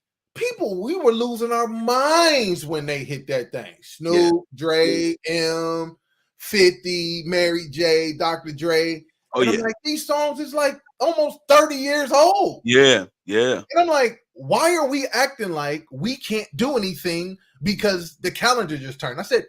B: we were losing our minds when they hit that thing. Snoop, Dre, M, 50, Mary J, Dr. Dre. And I'm like, these songs is like almost 30 years old.
A: Yeah.
B: And I'm like, why are we acting like we can't do anything because the calendar just turned? I said,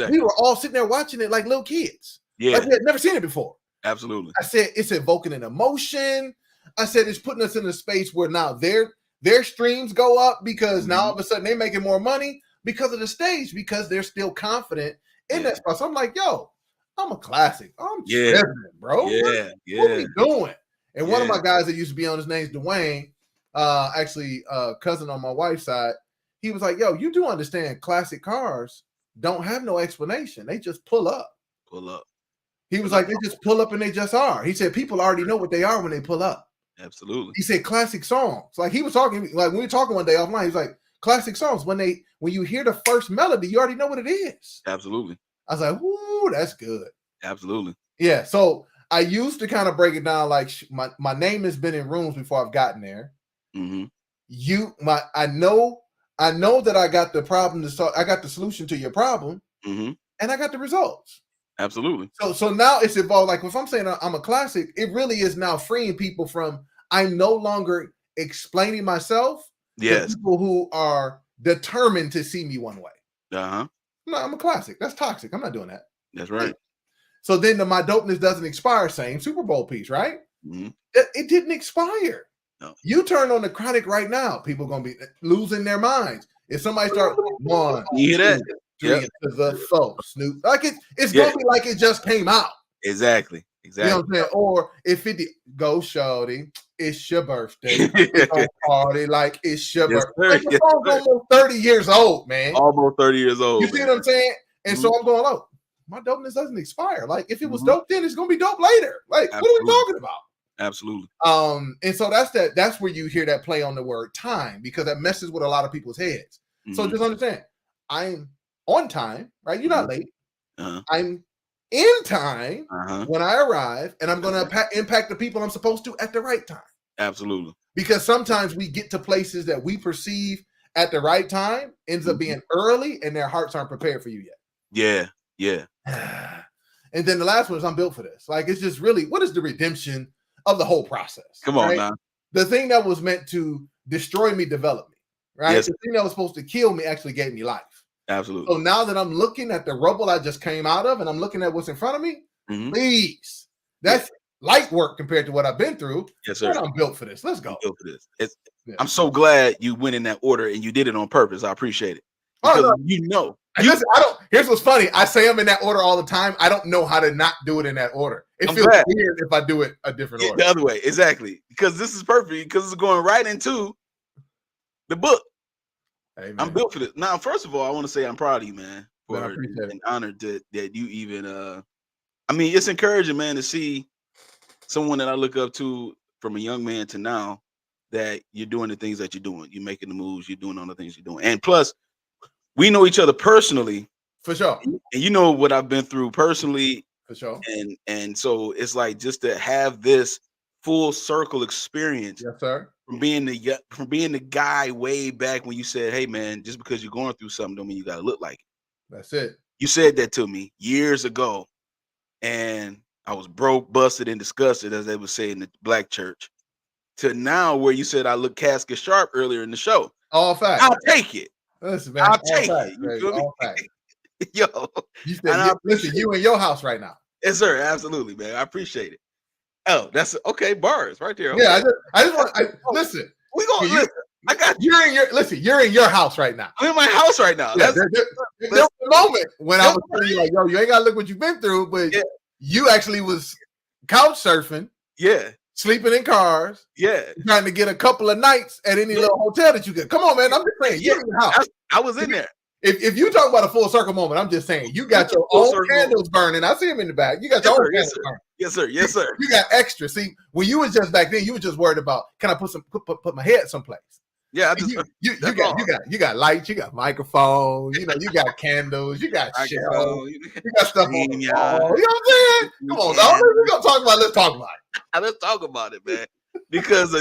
B: we were all sitting there watching it like little kids.
A: Yeah.
B: Like we had never seen it before.
A: Absolutely.
B: I said, it's evoking an emotion. I said, it's putting us in a space where now their streams go up because now all of a sudden they're making more money because of the stage, because they're still confident in that spot. So I'm like, yo, I'm a classic. I'm tripping, bro.
A: Yeah.
B: What are we doing? And one of my guys that used to be on, his name's Dwayne, actually cousin on my wife's side. He was like, yo, you do understand classic cars don't have no explanation. They just pull up. He was like, they just pull up and they just are. He said, people already know what they are when they pull up.
A: Absolutely.
B: He said, classic songs. Like he was talking, like when we were talking one day offline, he was like, classic songs. When you hear the first melody, you already know what it is.
A: Absolutely.
B: I was like, whoo, that's good.
A: Absolutely.
B: Yeah. So I used to kind of break it down like my name has been in rooms before I've gotten there. I know that I got the problem to solve. I got the solution to your problem, and I got the results.
A: Absolutely.
B: So now it's evolved. Like if I'm saying I'm a classic, it really is now freeing people from I'm no longer explaining myself to people who are determined to see me one way. No, I'm a classic. That's toxic. I'm not doing that.
A: That's right.
B: So then my dopeness doesn't expire. Same Super Bowl piece, right? It didn't expire.
A: No.
B: You turn on the Chronic right now, people are gonna be losing their minds. If somebody starts one,
A: you hear that?
B: To the soul, Snoop. Like it's gonna be like it just came out.
A: Exactly.
B: You know what I'm saying? Or if it go shorty, it's your birthday. Don't party like it's your birthday. Like the song's almost 30 years old, man.
A: Almost 30 years old.
B: You see what I'm saying? And so I'm going, oh, my dopeness doesn't expire. Like if it was dope then, it's gonna be dope later. Like what are we talking about?
A: Absolutely.
B: And so that's where you hear that play on the word time, because that messes with a lot of people's heads. So just understand, I'm on time, right? You're not late. I'm in time when I arrive, and I'm going to impact the people I'm supposed to at the right time.
A: Absolutely. Because
B: sometimes we get to places that we perceive at the right time ends up being early, and their hearts aren't prepared for you yet.
A: Yeah.
B: And then the last one is I'm built for this. Like it's just really, what is the redemption of the whole process?
A: Come on, now.
B: The thing that was meant to destroy me developed me, right? The thing that was supposed to kill me actually gave me life.
A: Absolutely.
B: So now that I'm looking at the rubble I just came out of, and I'm looking at what's in front of me, please, that's light work compared to what I've been through.
A: Yes, sir.
B: I'm built for this. Let's go.
A: I'm built for this. I'm so glad you went in that order and you did it on purpose. I appreciate it. Because
B: here's what's funny. I say I'm in that order all the time. I don't know how to not do it in that order. It feels weird if I do it a different order.
A: The other way, exactly. Because this is perfect, because it's going right into the book. Amen. I'm built for this. Now, first of all, I want to say I'm proud of you, man. And honored that you even it's encouraging, man, to see someone that I look up to from a young man to now, that you're doing the things that you're doing. You're making the moves, you're doing all the things you're doing. And plus, we know each other personally.
B: For sure.
A: And you know what I've been through personally.
B: For sure.
A: And so it's like just to have this full circle experience.
B: Yes, sir.
A: From being the guy way back when you said, hey man, just because you're going through something don't mean you gotta look like it.
B: That's it.
A: You said that to me years ago. And I was broke, busted, and disgusted, as they would say in the black church. To now where you said I look casket sharp earlier in the show.
B: All facts.
A: I'll take it.
B: Listen, man.
A: I'll take it.
B: You feel me?
A: Yo.
B: You said, listen, you in your house right now.
A: Yes, sir. Absolutely, man. I appreciate it. Oh, that's okay. Bars right there. Okay.
B: Yeah, I just want listen.
A: We gonna listen. I got
B: you're in your house right now.
A: I'm in my house right now.
B: Yeah, there's a moment when I was telling you, like, yo, you ain't gotta look what you've been through, but you actually was couch surfing.
A: Yeah.
B: Sleeping in cars.
A: Yeah.
B: Trying to get a couple of nights at any little hotel that you could. Come on, man. I'm just saying, you're in your house.
A: I was in there.
B: If you talk about a full circle moment, I'm just saying you got your own candles burning. I see them in the back. You got your own candles burning.
A: Yes, sir. Yes, sir.
B: You got extra. See, when you was just back then, you were just worried about, can I put my head someplace?
A: Yeah, I just
B: You got lights, you got microphones, you got candles, you got shelves, you got stuff on the wall. You know what I'm saying? Come on, dog. We're gonna talk about it. Let's talk about it.
A: Let's talk about it, man. Because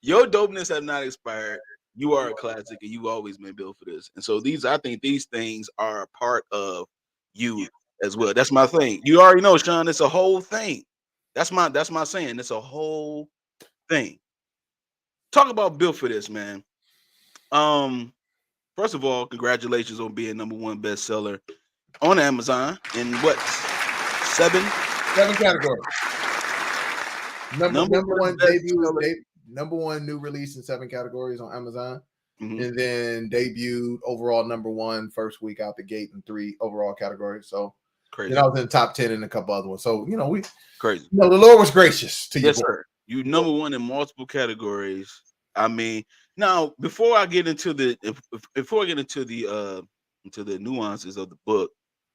A: your dopeness have not expired. You are a classic, and you've always been built for this. And so I think these things are a part of you as well. That's my thing. You already know, Sean. It's a whole thing. That's my saying. It's a whole thing. Talk about built for this, man. First of all, congratulations on being #1 bestseller on Amazon in what 7
B: categories. Number one debut, #1 new release in 7 categories on Amazon, and then debuted overall #1 first week out the gate in 3 overall categories. So crazy. I was in the top 10 in a couple other ones. So we crazy. The Lord was gracious to you.
A: Yes, sir. You #1 in multiple categories. I mean, now before I get into the nuances of the book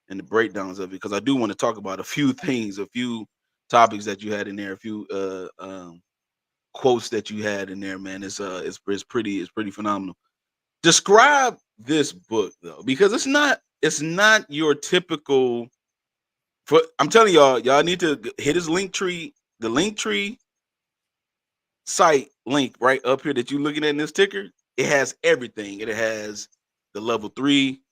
A: and the breakdowns of it, because I do want to talk about a few things, a few topics that you had in there, a few quotes that you had in there, man. It's pretty phenomenal. Describe this book though, because it's not your typical. I'm telling y'all need to hit his link tree, the link tree site link right up here that you're looking at in this ticker. It has everything. It has the level 3.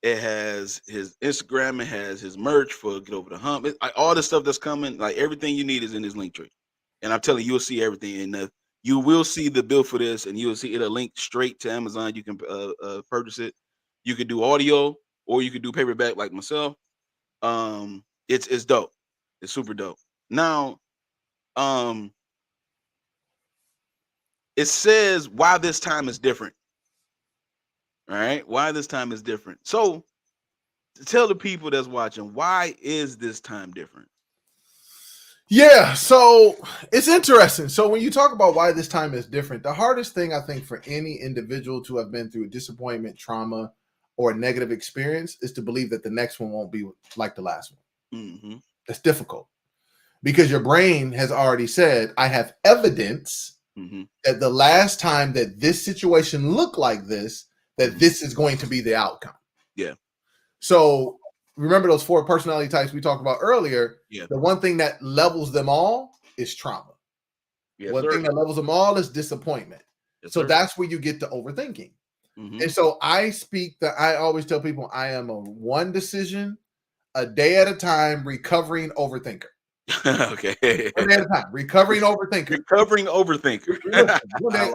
A: It has his Instagram. It has his merch for Get Over the Hump. All the stuff that's coming, like everything you need is in his link tree. And I'm telling you, you'll see everything. And you will see the bill for this, and you'll see it'll link straight to Amazon. You can purchase it. You can do audio, or you can do paperback like myself. It's dope. It's super dope. Now, it says why this time is different. All right, why this time is different. So, tell the people that's watching, why is this time different?
B: Yeah, so it's interesting. So when you talk about why this time is different, the hardest thing I think for any individual to have been through disappointment, trauma, or a negative experience is to believe that the next one won't be like the last one. That's difficult because your brain has already said, I have evidence that the last time that this situation looked like this, that this is going to be the outcome.
A: Yeah.
B: So remember those 4 personality types we talked about earlier?
A: Yeah.
B: The one thing that levels them all is trauma.
A: Yes,
B: one thing that levels them all is disappointment. Yes, so that's where you get to overthinking. And so I always tell people I am a 1 decision a day at a time recovering overthinker.
A: Okay.
B: 1 day at a time, recovering overthinker.
A: Recovering overthinker.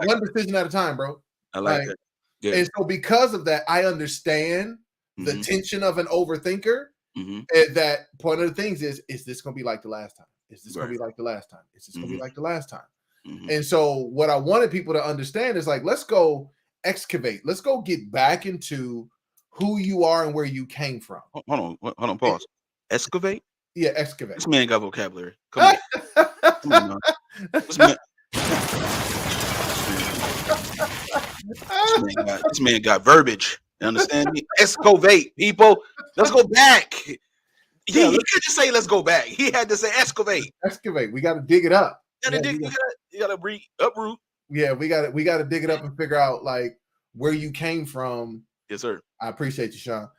B: one decision at a time, bro.
A: I like that. Yeah.
B: And so because of that, I understand the tension of an overthinker. And that one of the things is this going to be like the last time? Is this going to be like the last time? Is this going to be like the last time? And so what I wanted people to understand is like, let's go excavate. Let's go get back into who you are and where you came from.
A: Hold on, pause. Excavate?
B: Yeah, excavate.
A: This man got vocabulary. Come on. Come on, this man got verbiage. You understand me? Excavate, people. Let's go back. He could just say let's go back. He had to say excavate.
B: Excavate. We got to dig it up.
A: You got to uproot.
B: Yeah, we got to dig it up and figure out like where you came from.
A: Yes, sir.
B: I appreciate you, Sean.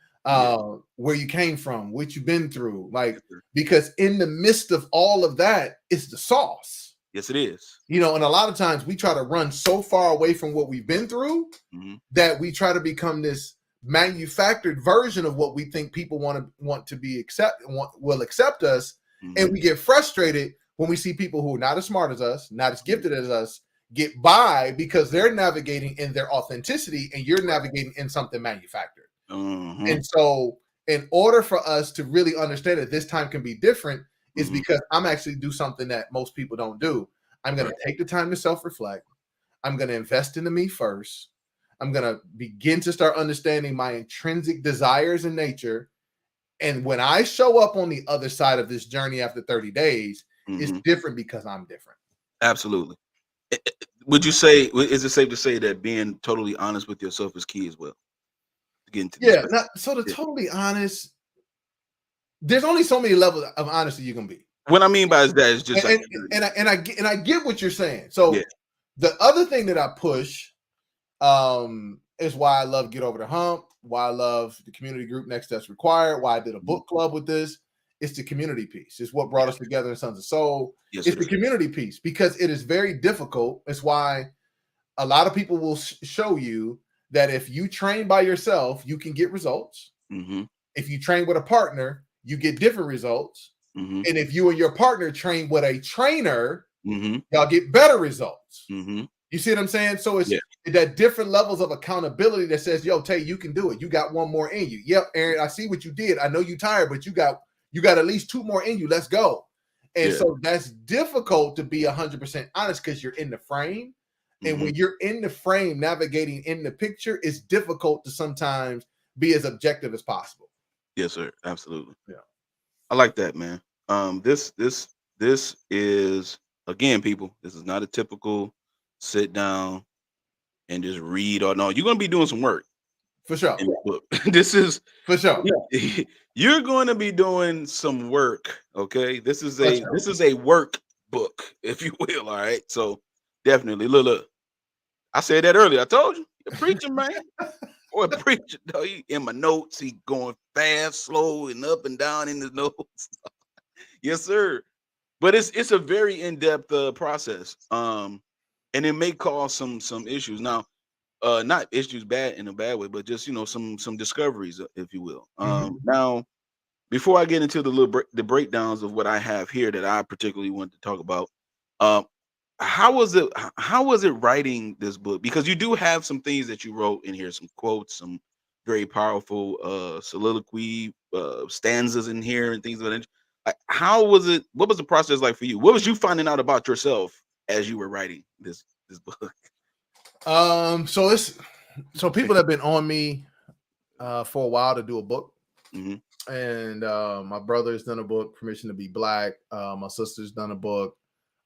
B: Where you came from, what you've been through, like because in the midst of all of that, it's the sauce.
A: Yes, it is.
B: And a lot of times we try to run so far away from what we've been through that we try to become this manufactured version of what we think people want to be will accept us, and we get frustrated when we see people who are not as smart as us, not as gifted as us, get by because they're navigating in their authenticity and you're navigating in something manufactured. And so in order for us to really understand that this time can be different is because I'm actually do something that most people don't do. I'm going to take the time to self-reflect. I'm going to invest into me first. I'm going to begin to start understanding my intrinsic desires in nature. And when I show up on the other side of this journey after 30 days, it's different because I'm different.
A: Absolutely. Would you say, is it safe to say that being totally honest with yourself is key as well?
B: Totally honest, there's only so many levels of honesty you can be.
A: What I mean by that is just
B: and I get what you're saying. So the other thing that I push It's why I love Get Over the Hump, why I love the community group Next Steps Required, why I did a book club with this. It's the community piece. It's what brought us together in Sons of Soul.
A: Yes,
B: It's
A: sir.
B: the community piece because it is very difficult. It's why a lot of people will show you that if you train by yourself, you can get results.
A: Mm-hmm.
B: If you train with a partner, you get different results.
A: Mm-hmm.
B: And if you and your partner train with a trainer,
A: Mm-hmm.
B: y'all get better results.
A: Mm-hmm.
B: You see what I'm saying? So it's that different levels of accountability that says, yo, Tay, you can do it. You got one more in you. Yep, Aaron, I see what you did. I know you tired, but you got at least two more in you. Let's go. And so that's difficult to be 100% honest because you're in the frame. And when you're in the frame, navigating in the picture, it's difficult to sometimes be as objective as possible.
A: Yes, sir. Absolutely.
B: Yeah.
A: I like that, man. This is, again, people, this is not a typical sit down and just read. Or no, you're gonna be doing some work
B: for sure
A: in the book. This is
B: for sure.
A: You're going to be doing some work. Okay, this is a work book, if you will. All right, so definitely look. I said that earlier. I told you, you're preaching, man. Boy, preacher, though, he in my notes, he going fast, slow, and up and down in his notes. Yes, sir. But it's a very in-depth process. And it may cause some issues. Now, not issues bad in a bad way, but just some discoveries, if you will. Now, before I get into the breakdowns of what I have here that I particularly want to talk about, how was it writing this book? Because you do have some things that you wrote in here, some quotes, some very powerful soliloquy stanzas in here and things of that nature. Like, how was it? What was the process like for you? What was you finding out about yourself as you were writing this book?
B: So people have been on me for a while to do a book. And my brother's done a book, Permission to Be Black. My sister's done a book,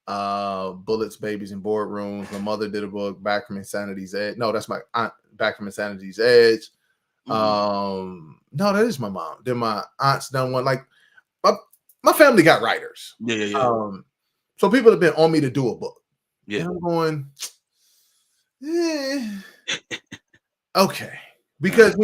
B: Bullets, Babies, and Boardrooms. My mother did a book, Back from Insanity's Edge. No, that's my aunt, Back from Insanity's Edge. No, that is my mom. Then my aunt's done one. Like my family got writers.
A: Yeah.
B: So people have been on me to do a book.
A: Yeah.
B: And I'm going, okay. Because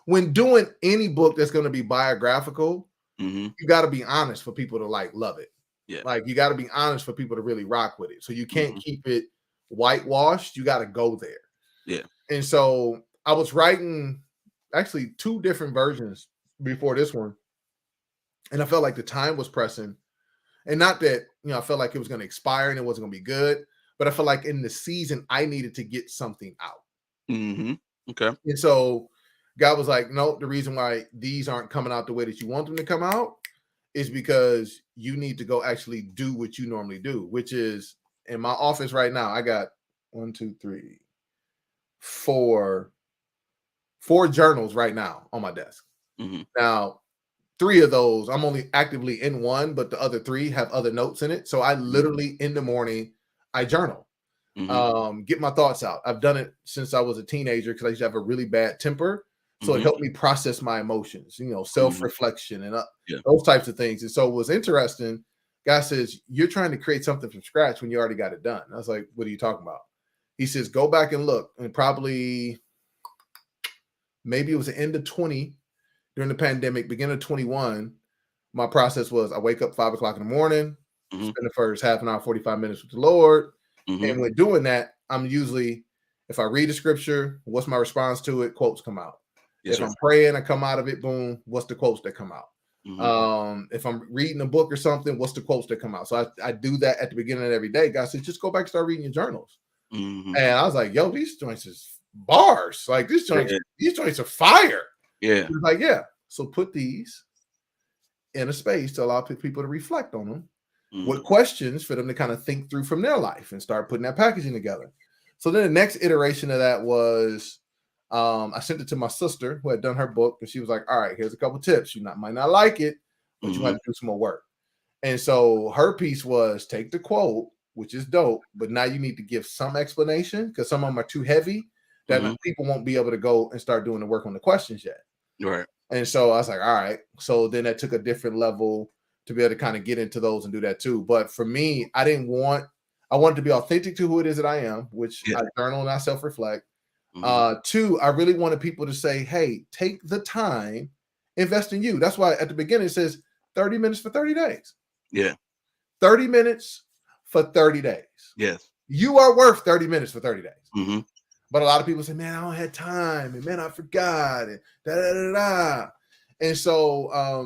B: when doing any book that's going to be biographical, you got to be honest for people to love it.
A: Yeah.
B: Like you got to be honest for people to really rock with it. So you can't keep it whitewashed. You got to go there.
A: Yeah.
B: And so I was writing actually two different versions before this one. And I felt like the time was pressing. And not that, I felt like it was going to expire and it wasn't going to be good. But I felt like in the season, I needed to get something out.
A: Okay.
B: And so God was like, no, the reason why these aren't coming out the way that you want them to come out is because you need to go actually do what you normally do, which is in my office right now. I got 4 journals right now on my desk. Now, 3 of those, I'm only actively in one, but the other 3 have other notes in it. So I literally in the morning, I journal, get my thoughts out. I've done it since I was a teenager because I used to have a really bad temper. So it helped me process my emotions, self-reflection and those types of things. And so it was interesting. God says, you're trying to create something from scratch when you already got it done. I was like, what are you talking about? He says, go back and look. And probably maybe it was the end of 20 during the pandemic, beginning of 21. My process was I wake up 5 o'clock in the morning, spend the first half an hour, 45 minutes with the Lord. And when doing that, I'm usually, if I read the scripture, what's my response to it? Quotes come out. If I'm praying, I come out of it, boom, what's the quotes that come out? If I'm reading a book or something, what's the quotes that come out? So I do that at the beginning of every day. God says, just go back and start reading your journals. And I was like, yo, these joints is bars. Like these joints are fire.
A: Yeah.
B: He was like, yeah. So put these in a space to allow people to reflect on them with questions for them to kind of think through from their life and start putting that packaging together. So then the next iteration of that was I sent it to my sister who had done her book, and she was like, all right, here's a couple tips. You might not like it, but you might have to do some more work. And so her piece was take the quote, which is dope, but now you need to give some explanation because some of them are too heavy that people won't be able to go and start doing the work on the questions yet.
A: Right.
B: And so I was like, all right. So then that took a different level to be able to kind of get into those and do that too. But for me, I wanted to be authentic to who it is that I am, which I journal and I self-reflect. Two, I really wanted people to say, hey, take the time, invest in you. That's why at the beginning it says 30 minutes for 30 days.
A: Yeah.
B: 30 minutes for 30 days.
A: Yes.
B: You are worth 30 minutes for 30 days.
A: Mm-hmm.
B: But a lot of people say, man, I don't have time. And man, I forgot. And da da da da. And so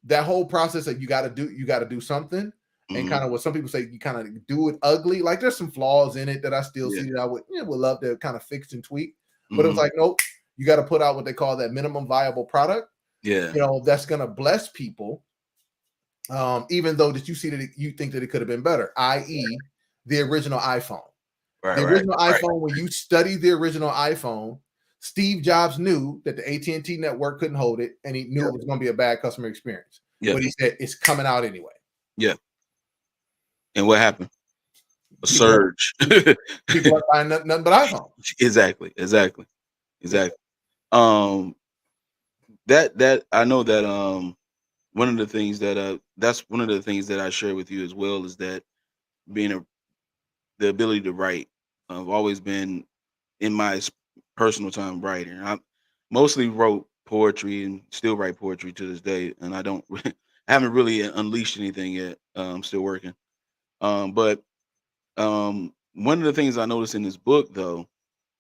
B: that whole process that you got to do something. And kind of what some people say, you kind of do it ugly. Like there's some flaws in it that I still see that I would love to kind of fix and tweak. But it was like, nope, you got to put out what they call that minimum viable product.
A: Yeah.
B: That's going to bless people. Even though that you see that you think that it could have been better, i.e. the original iPhone. The original iPhone, when you study the original iPhone, Steve Jobs knew that the AT&T network couldn't hold it, and he knew it was going to be a bad customer experience. But he said, it's coming out anyway.
A: Yeah. And what happened? A surge.
B: People are buying nothing but iPhone.
A: Exactly. That I know that one of the things that that's one of the things that I share with you as well is that the ability to write. I've always been in my personal time writing. I mostly wrote poetry and still write poetry to this day, and I haven't really unleashed anything yet. I'm still working. But one of the things I noticed in this book though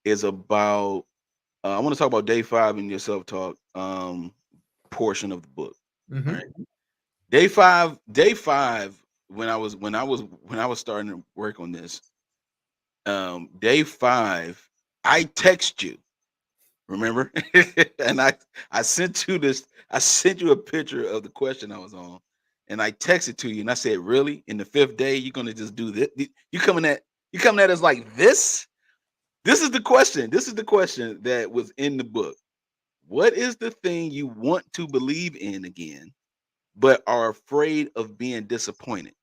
A: is about I want to talk about day 5 in your self-talk portion of the book. All right. Day five, when I was starting to work on this, day 5, I text you, remember? And I sent you a picture of the question I was on, and I texted to you and I said, really? In the 5th day, you're gonna just do this? You coming at us like this? This is the question. This is the question that was in the book. What is the thing you want to believe in again, but are afraid of being disappointed?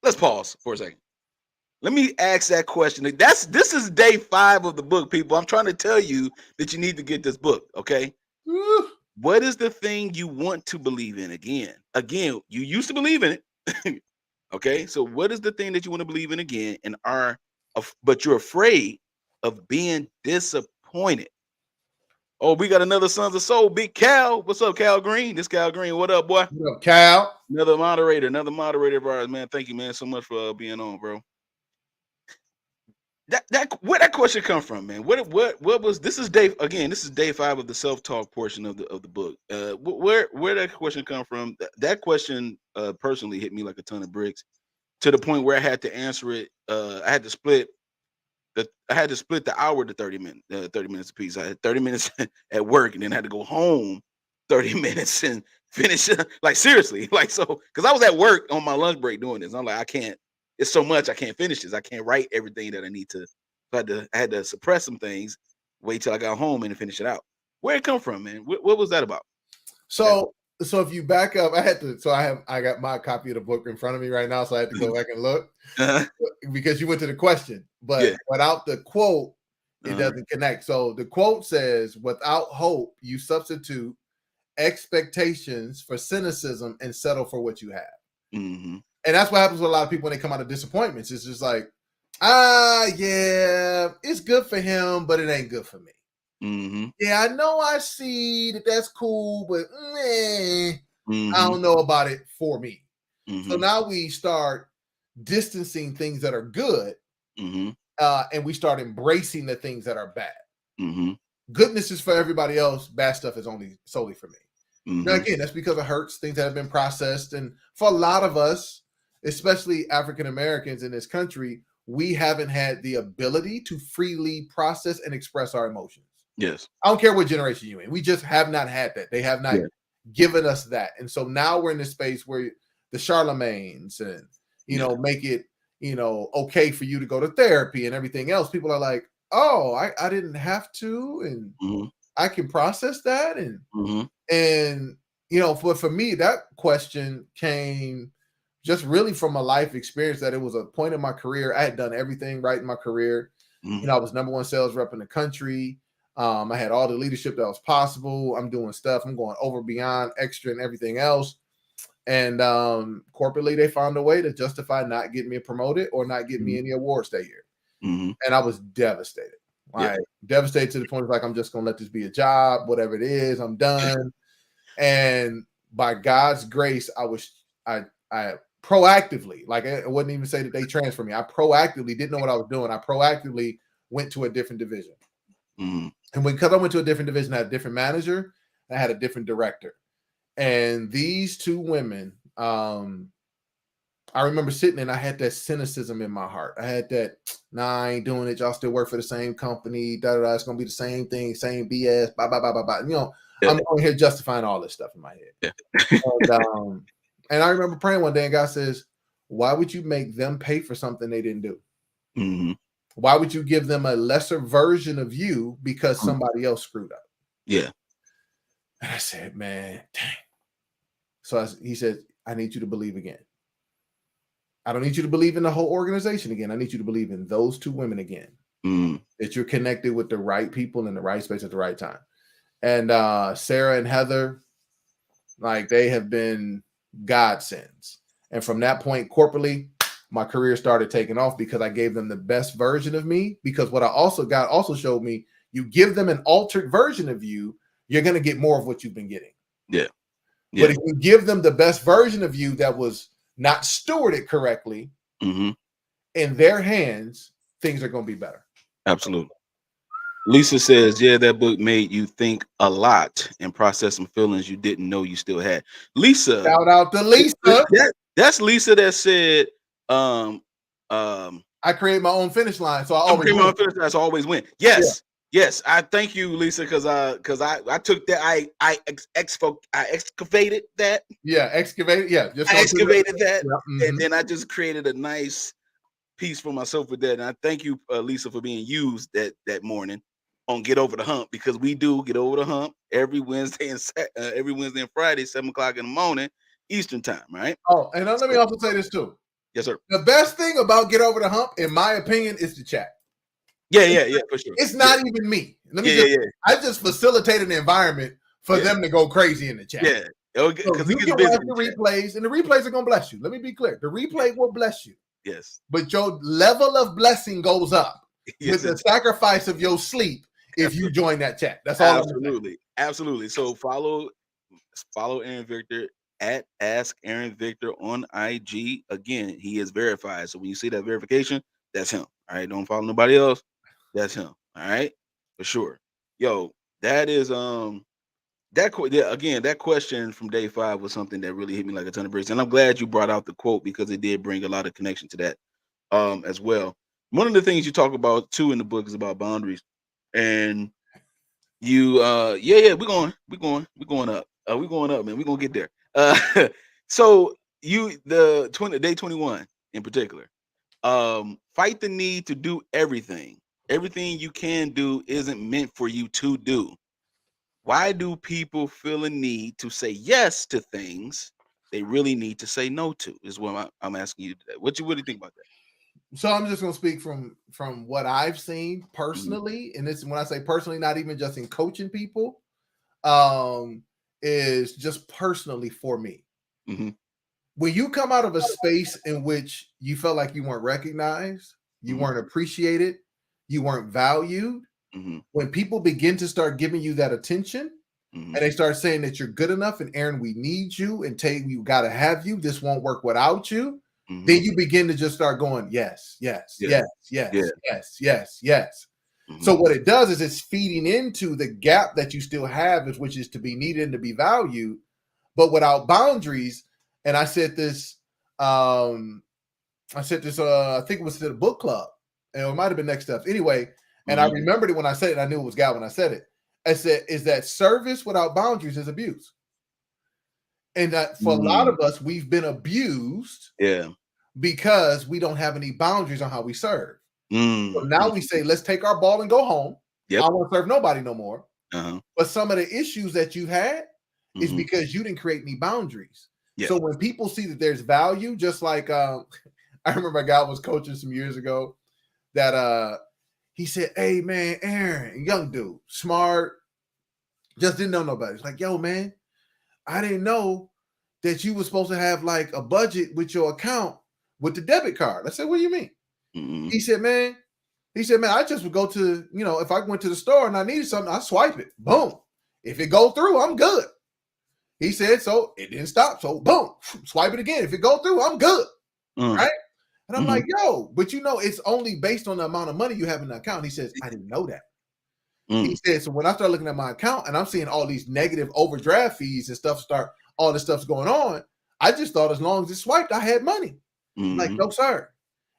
A: Let's pause for a second. Let me ask that question. This is day 5 of the book, people. I'm trying to tell you that you need to get this book, okay? What is the thing you want to believe in again? Again, you used to believe in it. Okay? So what is the thing that you want to believe in again but you're afraid of being disappointed? Oh, we got another Sons of Soul, Big Cal. What's up, Cal Green? This Cal Green. What up, boy?
B: What up, Cal?
A: Another moderator of ours, man. Thank you, man, so much for being on, bro. Where that question come from, man? What was this? Is day again? This is day 5 of the self-talk portion of the book. Where that question come from? That question personally hit me like a ton of bricks, to the point where I had to answer it. I had to split the hour to 30 minutes a piece. I had 30 minutes at work, and then I had to go home 30 minutes and finish it. Like seriously, like so, because I was at work on my lunch break doing this. I'm like, I can't. It's so much I can't finish this. I can't write everything that I need to. So I had to suppress some things, wait till I got home and finish it out. Where it come from, man? What was that about?
B: So if you back up, I got my copy of the book in front of me right now, so I had to go back and look because you went to the question, but without the quote, it doesn't connect. So the quote says, "Without hope, you substitute expectations for cynicism and settle for what you have." And that's what happens with a lot of people when they come out of disappointments. It's just like, yeah, it's good for him, but it ain't good for me. Yeah, I know I see that's cool, but I don't know about it for me. So now we start distancing things that are good, and we start embracing the things that are bad. Goodness is for everybody else. Bad stuff is solely for me. Now, again, that's because it hurts, things that have been processed. And for a lot of us, especially African Americans in this country, we haven't had the ability to freely process and express our emotions.
A: Yes.
B: I don't care what generation you're in. We just have not had that. They have not given us that. And so now we're in this space where the Charlemagnes and, make it, okay for you to go to therapy and everything else. People are like, oh, I didn't have to. And I can process that. And for me, that question came just really from a life experience, that it was a point in my career. I had done everything right in my career. I was number 1 sales rep in the country. I had all the leadership that was possible. I'm doing stuff. I'm going over, beyond, extra, and everything else. And corporately, they found a way to justify not getting me promoted or not getting me any awards that year. And I was devastated. Like devastated to the point of like, I'm just gonna let this be a job, whatever it is, I'm done. And by God's grace, I proactively, like I wouldn't even say that they transferred me. I proactively didn't know what I was doing. I proactively went to a different division.
A: Mm-hmm.
B: And because I went to a different division, I had a different manager, I had a different director. And these two women, I remember sitting and I had that cynicism in my heart. I had that, nah, I ain't doing it. Y'all still work for the same company. Da da da. It's gonna be the same thing, same BS. Blah blah blah blah blah. You know, I'm on here justifying all this stuff in my head. And I remember praying one day, and God says, "Why would you make them pay for something they didn't do?
A: Mm-hmm.
B: Why would you give them a lesser version of you because somebody else screwed up?"
A: Yeah.
B: And I said, "Man, dang." So he said, "I need you to believe again. I don't need you to believe in the whole organization again. I need you to believe in those two women again. That you're connected with the right people in the right space at the right time." And Sarah and Heather, like they have been godsends. And from that point, corporately, my career started taking off because I gave them the best version of me. Because what God also showed me, you give them an altered version of you, you're going to get more of what you've been getting.
A: Yeah.
B: But if you give them the best version of you that was not stewarded correctly in their hands, things are going to be better.
A: Absolutely. Lisa says, yeah, that book made you think a lot and process some feelings you didn't know you still had. Lisa.
B: Shout out to Lisa.
A: That's Lisa that said,
B: I create my own finish line. So I
A: always win. Yes. Yeah. Yes. I thank you, Lisa, because I took that, I excavated that.
B: Yeah, excavated. Yeah.
A: I excavated that. Yeah. And then I just created a nice piece for myself with that. And I thank you, Lisa, for being used that morning on Get Over the Hump, because we do Get Over the Hump every Wednesday and Friday, 7:00 in the morning, Eastern time, right?
B: Oh, and let me also say this too.
A: Yes, sir.
B: The best thing about Get Over the Hump, in my opinion, is the chat.
A: Yeah, for sure.
B: It's not even me. I just facilitated an environment for them to go crazy in the chat.
A: Yeah.
B: Because you can watch the replays, and the replays are gonna bless you. Let me be clear. The replay will bless you.
A: Yes.
B: But your level of blessing goes up with the sacrifice of your sleep if you join that chat. That's all.
A: Absolutely. So follow Aaron Victor at Ask Aaron Victor on IG. Again, he is verified. So when you see that verification, that's him. All right. Don't follow nobody else. That's him. All right. For sure. Yo, that is that question from day 5 was something that really hit me like a ton of bricks. And I'm glad you brought out the quote, because it did bring a lot of connection to that as well. One of the things you talk about too in the book is about boundaries. And you we're going up. We're going up, man. We're gonna get there. So day 21 in particular, fight the need to do everything. Everything you can do isn't meant for you to do. Why do people feel a need to say yes to things they really need to say no to? Is what I'm asking you today. What do you think about that?
B: So I'm just going to speak from what I've seen personally, and this, when I say personally, not even just in coaching people, is just personally for me. When you come out of a space in which you felt like you weren't recognized, you weren't appreciated, you weren't valued, when people begin to start giving you that attention, and they start saying that you're good enough, and Aaron, we need you, and we got to have you, this won't work without you, then you begin to just start going, yes. So what it does is it's feeding into the gap that you still have, which is to be needed and to be valued, but without boundaries. And I said this, I think it was to the book club, and it might have been Next Steps. Anyway, and I remembered it when I said it. I knew it was God when I said it. I said, is that service without boundaries is abuse. And that for a lot of us, we've been abused because we don't have any boundaries on how we serve. So now we say, let's take our ball and go home. I don't want to serve nobody no more. But some of the issues that you had is because you didn't create any boundaries. So when people see that there's value, just like I remember a guy was coaching some years ago that he said, hey man, Aaron, young dude, smart, just didn't know nobody. It's like, yo man, I didn't know that you were supposed to have like a budget with your account with the debit card. I said, what do you mean? He said, man, He said, man, I just would go to, if I went to the store and I needed something, I swipe it. Boom. If it go through, I'm good. He said, so it didn't stop. So boom, swipe it again. If it go through, I'm good. Right? And I'm like, yo, but it's only based on the amount of money you have in the account. He says, I didn't know that. He said, so when I start looking at my account and I'm seeing all these negative overdraft fees and stuff all this stuff's going on, I just thought as long as it swiped, I had money. I'm like, no, sir.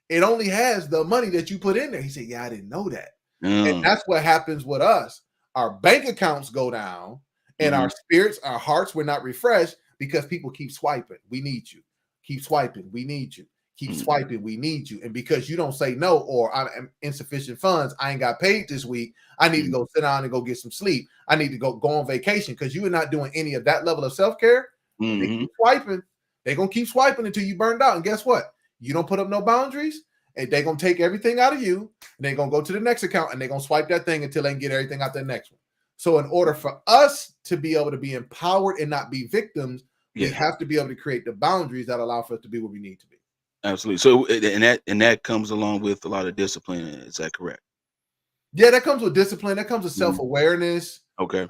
B: It only has the money that you put in there. He said, yeah, I didn't know that. And that's what happens with us. Our bank accounts go down and our spirits, our hearts, we're not refreshed because people keep swiping. We need you. Keep swiping. We need you. Keep swiping. We need you. And because you don't say no, or I'm insufficient funds, I ain't got paid this week. I need to go sit down and go get some sleep. I need to go on vacation because you are not doing any of that level of self-care. They keep swiping. They're going to keep swiping until you burned out. And guess what? You don't put up no boundaries, and they're going to take everything out of you, and they're going to go to the next account, and they're going to swipe that thing until they can get everything out the next one. So in order for us to be able to be empowered and not be victims, we have to be able to create the boundaries that allow for us to be where we need to be.
A: Absolutely. So and that comes along with a lot of discipline. Is that correct?
B: Yeah, that comes with discipline. That comes with self-awareness.
A: Okay.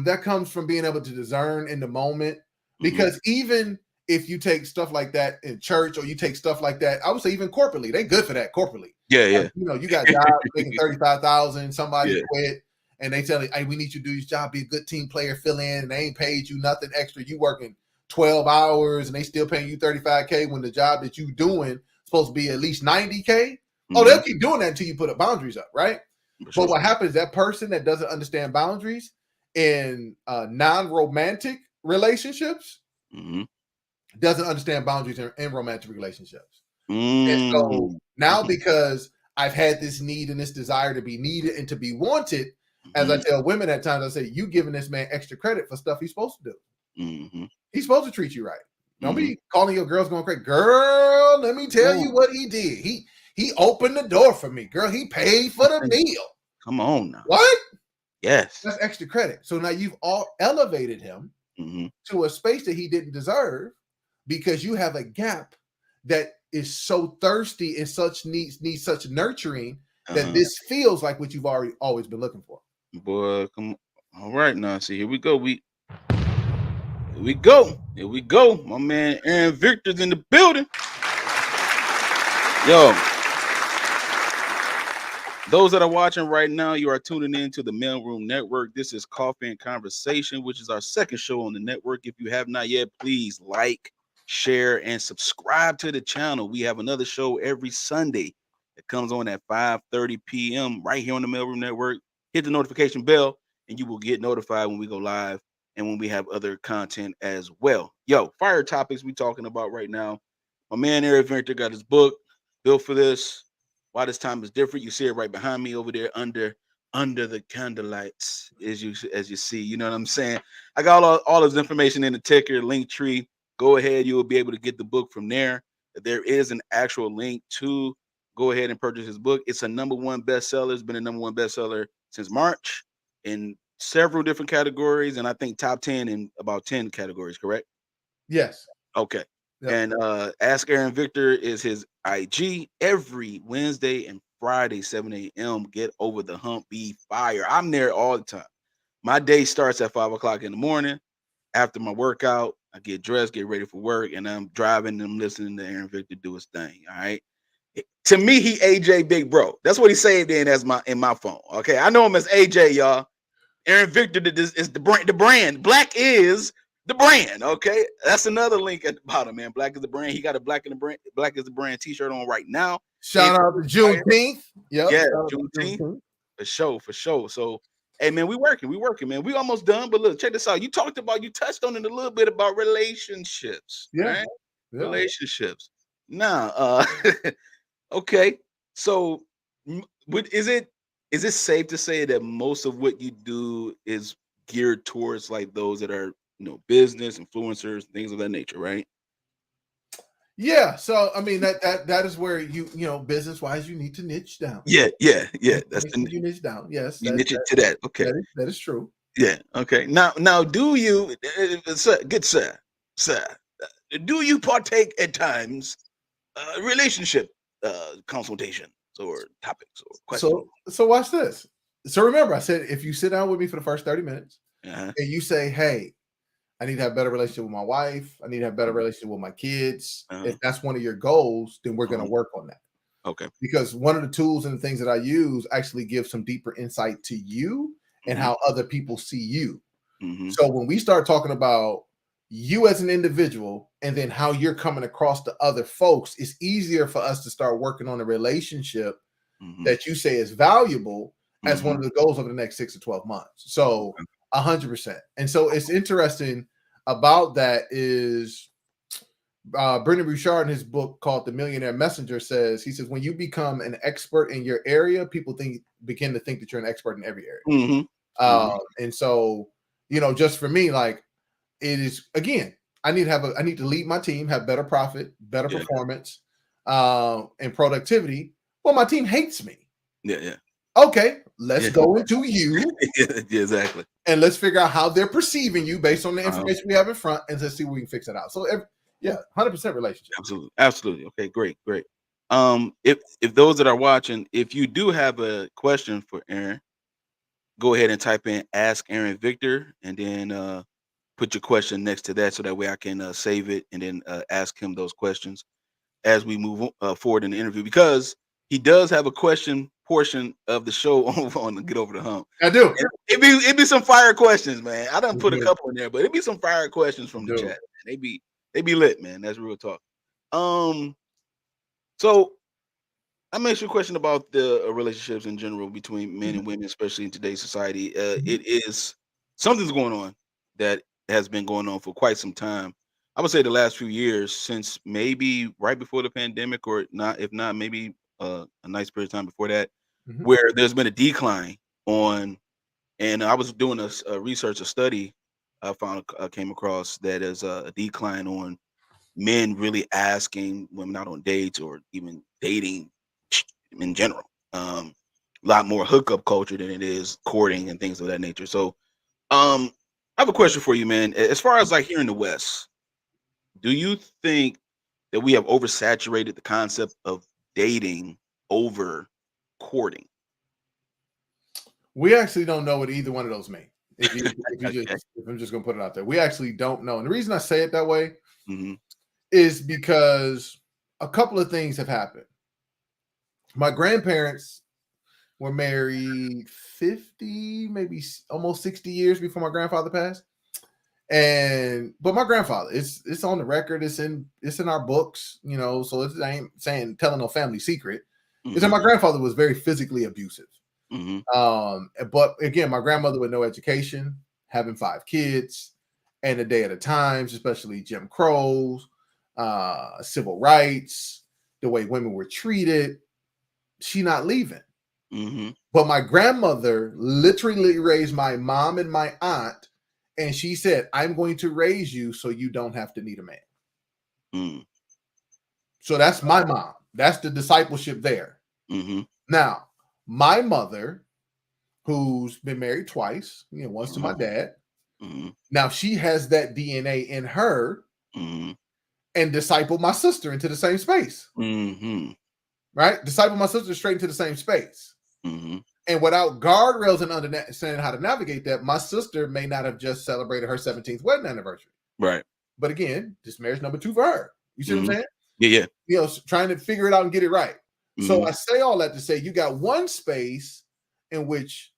B: That comes from being able to discern in the moment. Because even if you take stuff like that in church, or you take stuff like that, I would say even corporately, they good for that corporately.
A: Yeah.
B: Like, you got jobs making $35,000, somebody quit, and they tell you, hey, we need you to do your job, be a good team player, fill in, and they ain't paid you nothing extra. You working 12 hours and they still paying you $35K when the job that you doing is supposed to be at least $90K. Oh, they'll keep doing that until you put up boundaries up, right?
A: Sure.
B: But what happens, that person that doesn't understand boundaries in non-romantic relationships doesn't understand boundaries in romantic relationships. And so now, because I've had this need and this desire to be needed and to be wanted, as I tell women at times, I say, you giving this man extra credit for stuff he's supposed to do. He's supposed to treat you right. Don't be calling your girls going crazy. Girl, let me tell you what he did. He opened the door for me. Girl, he paid for the meal.
A: Come on now.
B: What?
A: Yes.
B: That's extra credit. So now you've all elevated him to a space that he didn't deserve, because you have a gap that is so thirsty and such needs such nurturing that this feels like what you've always been looking for.
A: Boy, come on. All right now. See, here we go. Here we go. My man Aaron Victor's in the building. Yo. Those that are watching right now, you are tuning in to the MALEROOM Network. This is Coffee and Conversation, which is our second show on the network. If you have not yet, please like, share, and subscribe to the channel. We have another show every Sunday that comes on at 5:30 p.m. right here on the MALEROOM Network. Hit the notification bell, and you will get notified when we go live and when we have other content as well. Yo, fire topics we talking about right now. My man Aaron Victor got his book, Built for This. Why This Time Is Different. You see it right behind me over there under the candlelights, as you see. You know what I'm saying? I got all this information in the ticker link tree. Go ahead, you will be able to get the book from there. There is an actual link to go ahead and purchase his book. It's a #1 bestseller. It's been a #1 bestseller since March in several different categories, and I think top 10 in about 10 categories. Correct?
B: Yes.
A: Okay. Yep. And Ask Aaron Victor is his IG every Wednesday and Friday, 7 a.m. Get over the hump, be fire. I'm there all the time. My day starts at 5 o'clock in the morning. After my workout, I get dressed, get ready for work, and I'm driving and I'm listening to Aaron Victor do his thing. All right. To me, he AJ Big Bro. That's what he saved in my phone. Okay. I know him as AJ, y'all. Aaron Victor is the brand. The brand. Black is the brand. Okay, that's another link at the bottom, man. Black is the brand. He got a Black is the brand t-shirt on right now.
B: Shout out to Juneteenth.
A: Yep. Yeah, Juneteenth. For sure. So, hey, man, we working, man. We almost done, but look, check this out. You touched on it a little bit about relationships.
B: Yeah.
A: Right? Yeah. Relationships. Now, okay. So, is it safe to say that most of what you do is geared towards like those that are, business influencers, things of that nature, right?
B: Yeah. So I mean that is where business wise you need to niche down.
A: Yeah. That's
B: you niche down. Yes.
A: You niche it to that. Okay.
B: That is true.
A: Yeah. Okay. Now, do you, good sir, do you partake at times relationship consultation or topics or questions.
B: So watch this. So remember, I said if you sit down with me for the first 30 minutes
A: Uh-huh.
B: and you say, hey, I need to have a better relationship with my wife. I need to have a better relationship with my kids.
A: Uh-huh.
B: If that's one of your goals, then we're going to work on that.
A: Okay.
B: Because one of the tools and the things that I use actually give some deeper insight to you and how other people see you. So when we start talking about you as an individual and then how you're coming across to other folks, it's easier for us to start working on a relationship that you say is valuable as one of the goals over the next 6 to 12 months. So 100%. And so it's interesting about that is Brendan Bouchard in his book called The Millionaire Messenger says, he says, when you become an expert in your area, people begin to think that you're an expert in every area. And so, you know, just for me, like it is, again, I need to lead my team, have better profit, better performance, and productivity. Well, my team hates me.
A: Yeah.
B: Okay, let's go into you.
A: Yeah, exactly.
B: And let's figure out how they're perceiving you based on the information we have in front, and let's see if we can fix it out. So, 100% relationship.
A: Absolutely. Okay, great. If those that are watching, if you do have a question for Aaron, go ahead and type in "Ask Aaron Victor" and then put your question next to that, so that way I can save it and then ask him those questions as we move forward in the interview, because he does have a question portion of the show on the Get Over the Hump.
B: I do.
A: And it'd be some fire questions, man. I done put a couple in there, but it'd be some fire questions from the chat. They be lit, man. That's real talk. So I'm asking you a question about the relationships in general between men and women, especially in today's society. It is something's going on that has been going on for quite some time. I would say the last few years, since maybe right before the pandemic, or not, if not, maybe a nice period of time before that, where there's been a decline on. And I was doing a research, a study. I came across that as a decline on men really asking women out on dates or even dating in general. A lot more hookup culture than it is courting and things of that nature. So, I have a question for you, man. As far as like here in the West, do you think that we have oversaturated the concept of dating over courting?
B: We actually don't know what either one of those mean. If I'm just gonna put it out there, we actually don't know. And the reason I say it that way is because a couple of things have happened. My grandparents were married 50, maybe almost 60 years before my grandfather passed. But my grandfather, it's on the record, it's in our books, you know, so I ain't telling no family secret. Is that my grandfather was very physically abusive. But again, my grandmother with no education, having 5 kids, and a day at a time, especially Jim Crow's, civil rights, the way women were treated, she not leaving. But my grandmother literally raised my mom and my aunt, and she said, I'm going to raise you so you don't have to need a man. So that's my mom. That's the discipleship there. Now, my mother, who's been married twice, you know, once to my dad. Now she has that DNA in her and discipled my sister into the same space. Right? Disciple my sister straight into the same space. And without guardrails and understanding how to navigate that, my sister may not have just celebrated her 17th wedding anniversary.
A: Right.
B: But again, this marriage number 2 for her. You see what I'm saying?
A: Yeah.
B: You know, trying to figure it out and get it right. So I say all that to say you got one space in which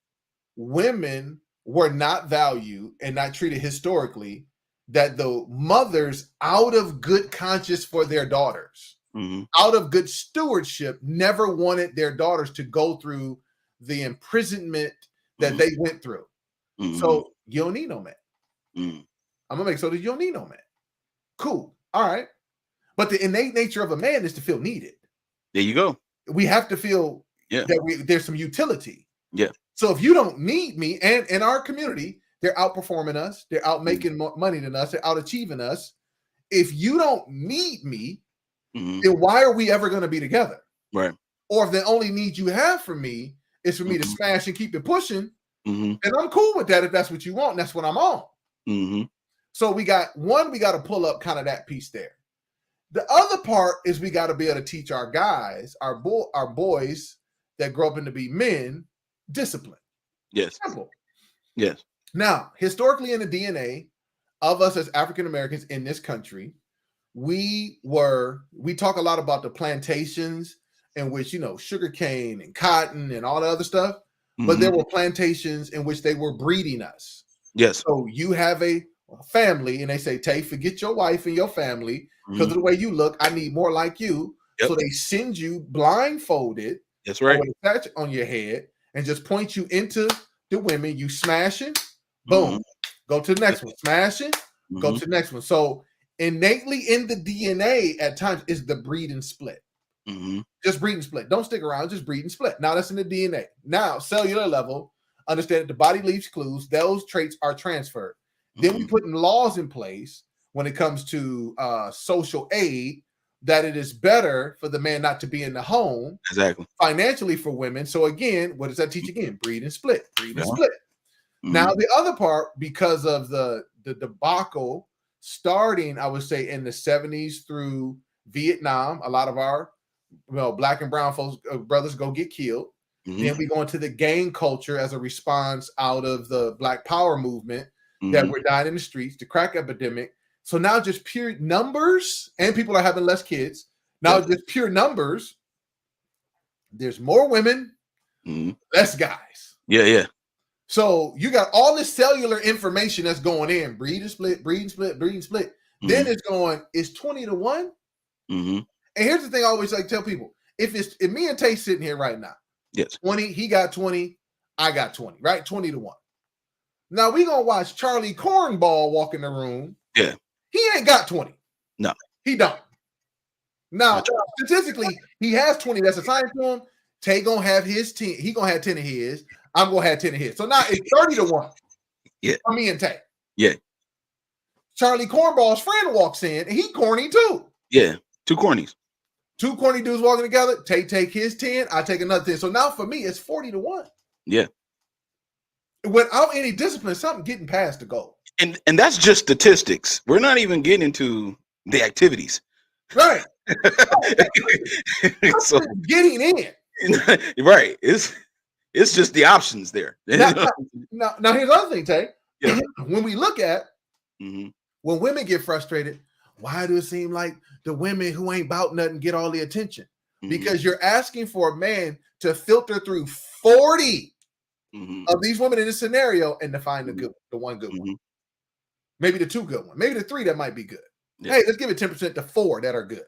B: women were not valued and not treated historically, that the mothers, out of good conscience for their daughters, out of good stewardship, never wanted their daughters to go through the imprisonment that they went through. So you don't need no man. I'm gonna make so that you don't need no man. Cool. All right. But the innate nature of a man is to feel needed.
A: There you go.
B: We have to feel that there's some utility.
A: Yeah.
B: So if you don't need me, and in our community, they're outperforming us, they're out making more money than us, they're out achieving us. If you don't need me, then why are we ever going to be together?
A: Right.
B: Or if the only need you have for me is for me to smash and keep it pushing, and I'm cool with that if that's what you want, and that's what I'm on. So we got to pull up kind of that piece there. The other part is we got to be able to teach our guys, our boys that grow up into be men, discipline.
A: Yes.
B: Simple.
A: Yes.
B: Now, historically in the DNA of us as African Americans in this country, we talk a lot about the plantations in which, sugarcane and cotton and all the other stuff, but there were plantations in which they were breeding us.
A: Yes.
B: So you have a family and they say, Tay, forget your wife and your family because of the way you look. I need more like you.
A: Yep.
B: So they send you blindfolded.
A: That's right.
B: With a patch on your head and just point you into the women. You smashing, boom. Go to the next one. Smashing, go to the next one. So innately in the DNA at times is the breed and split. Just breed and split. Don't stick around. Just breed and split. Now that's in the DNA. Now cellular level, understand that the body leaves clues. Those traits are transferred. Then we put in laws in place when it comes to social aid that it is better for the man not to be in the home.
A: Exactly.
B: Financially for women. So again, what does that teach again? Breed and split. Breed and split. Now the other part, because of the debacle starting, I would say in the 70s through Vietnam, a lot of our black and brown folks, brothers go get killed. Then we go into the gang culture as a response out of the Black Power movement that we're dying in the streets, the crack epidemic. So now just pure numbers, and people are having less kids. Now just pure numbers. There's more women, less guys.
A: Yeah.
B: So you got all this cellular information that's going in, breed and split, breed and split, breed and split. Then it's going, it's 20-1. And here's the thing I always like to tell people. If me and Tay sitting here right now,
A: yes,
B: 20, he got 20, I got 20, right? 20-1. Now we gonna watch Charlie Cornball walk in the room.
A: Yeah.
B: He ain't got 20.
A: No.
B: He don't. Now, statistically, he has 20 that's assigned to him. Tay gonna have his 10. He gonna have 10 of his. I'm gonna have 10 of his. So now it's 30-1.
A: Yeah.
B: For me and Tay.
A: Yeah.
B: Charlie Cornball's friend walks in and he corny too.
A: Yeah. Two cornies.
B: Two corny dudes walking together. Tay take his 10. I take another 10. So now for me, it's 40-1.
A: Yeah.
B: Without any discipline, something getting past the goal.
A: And that's just statistics. We're not even getting into the activities.
B: Right.
A: So
B: getting in.
A: Right. It's just the options there.
B: Now here's the other thing, Tay.
A: Yeah.
B: When we look at when women get frustrated, why do it seem like the women who ain't about nothing get all the attention? Because you're asking for a man to filter through 40 of these women in this scenario and to find the one good one. Maybe the two good one. Maybe the three that might be good. Yeah. Hey, let's give it 10% to 4 that are good.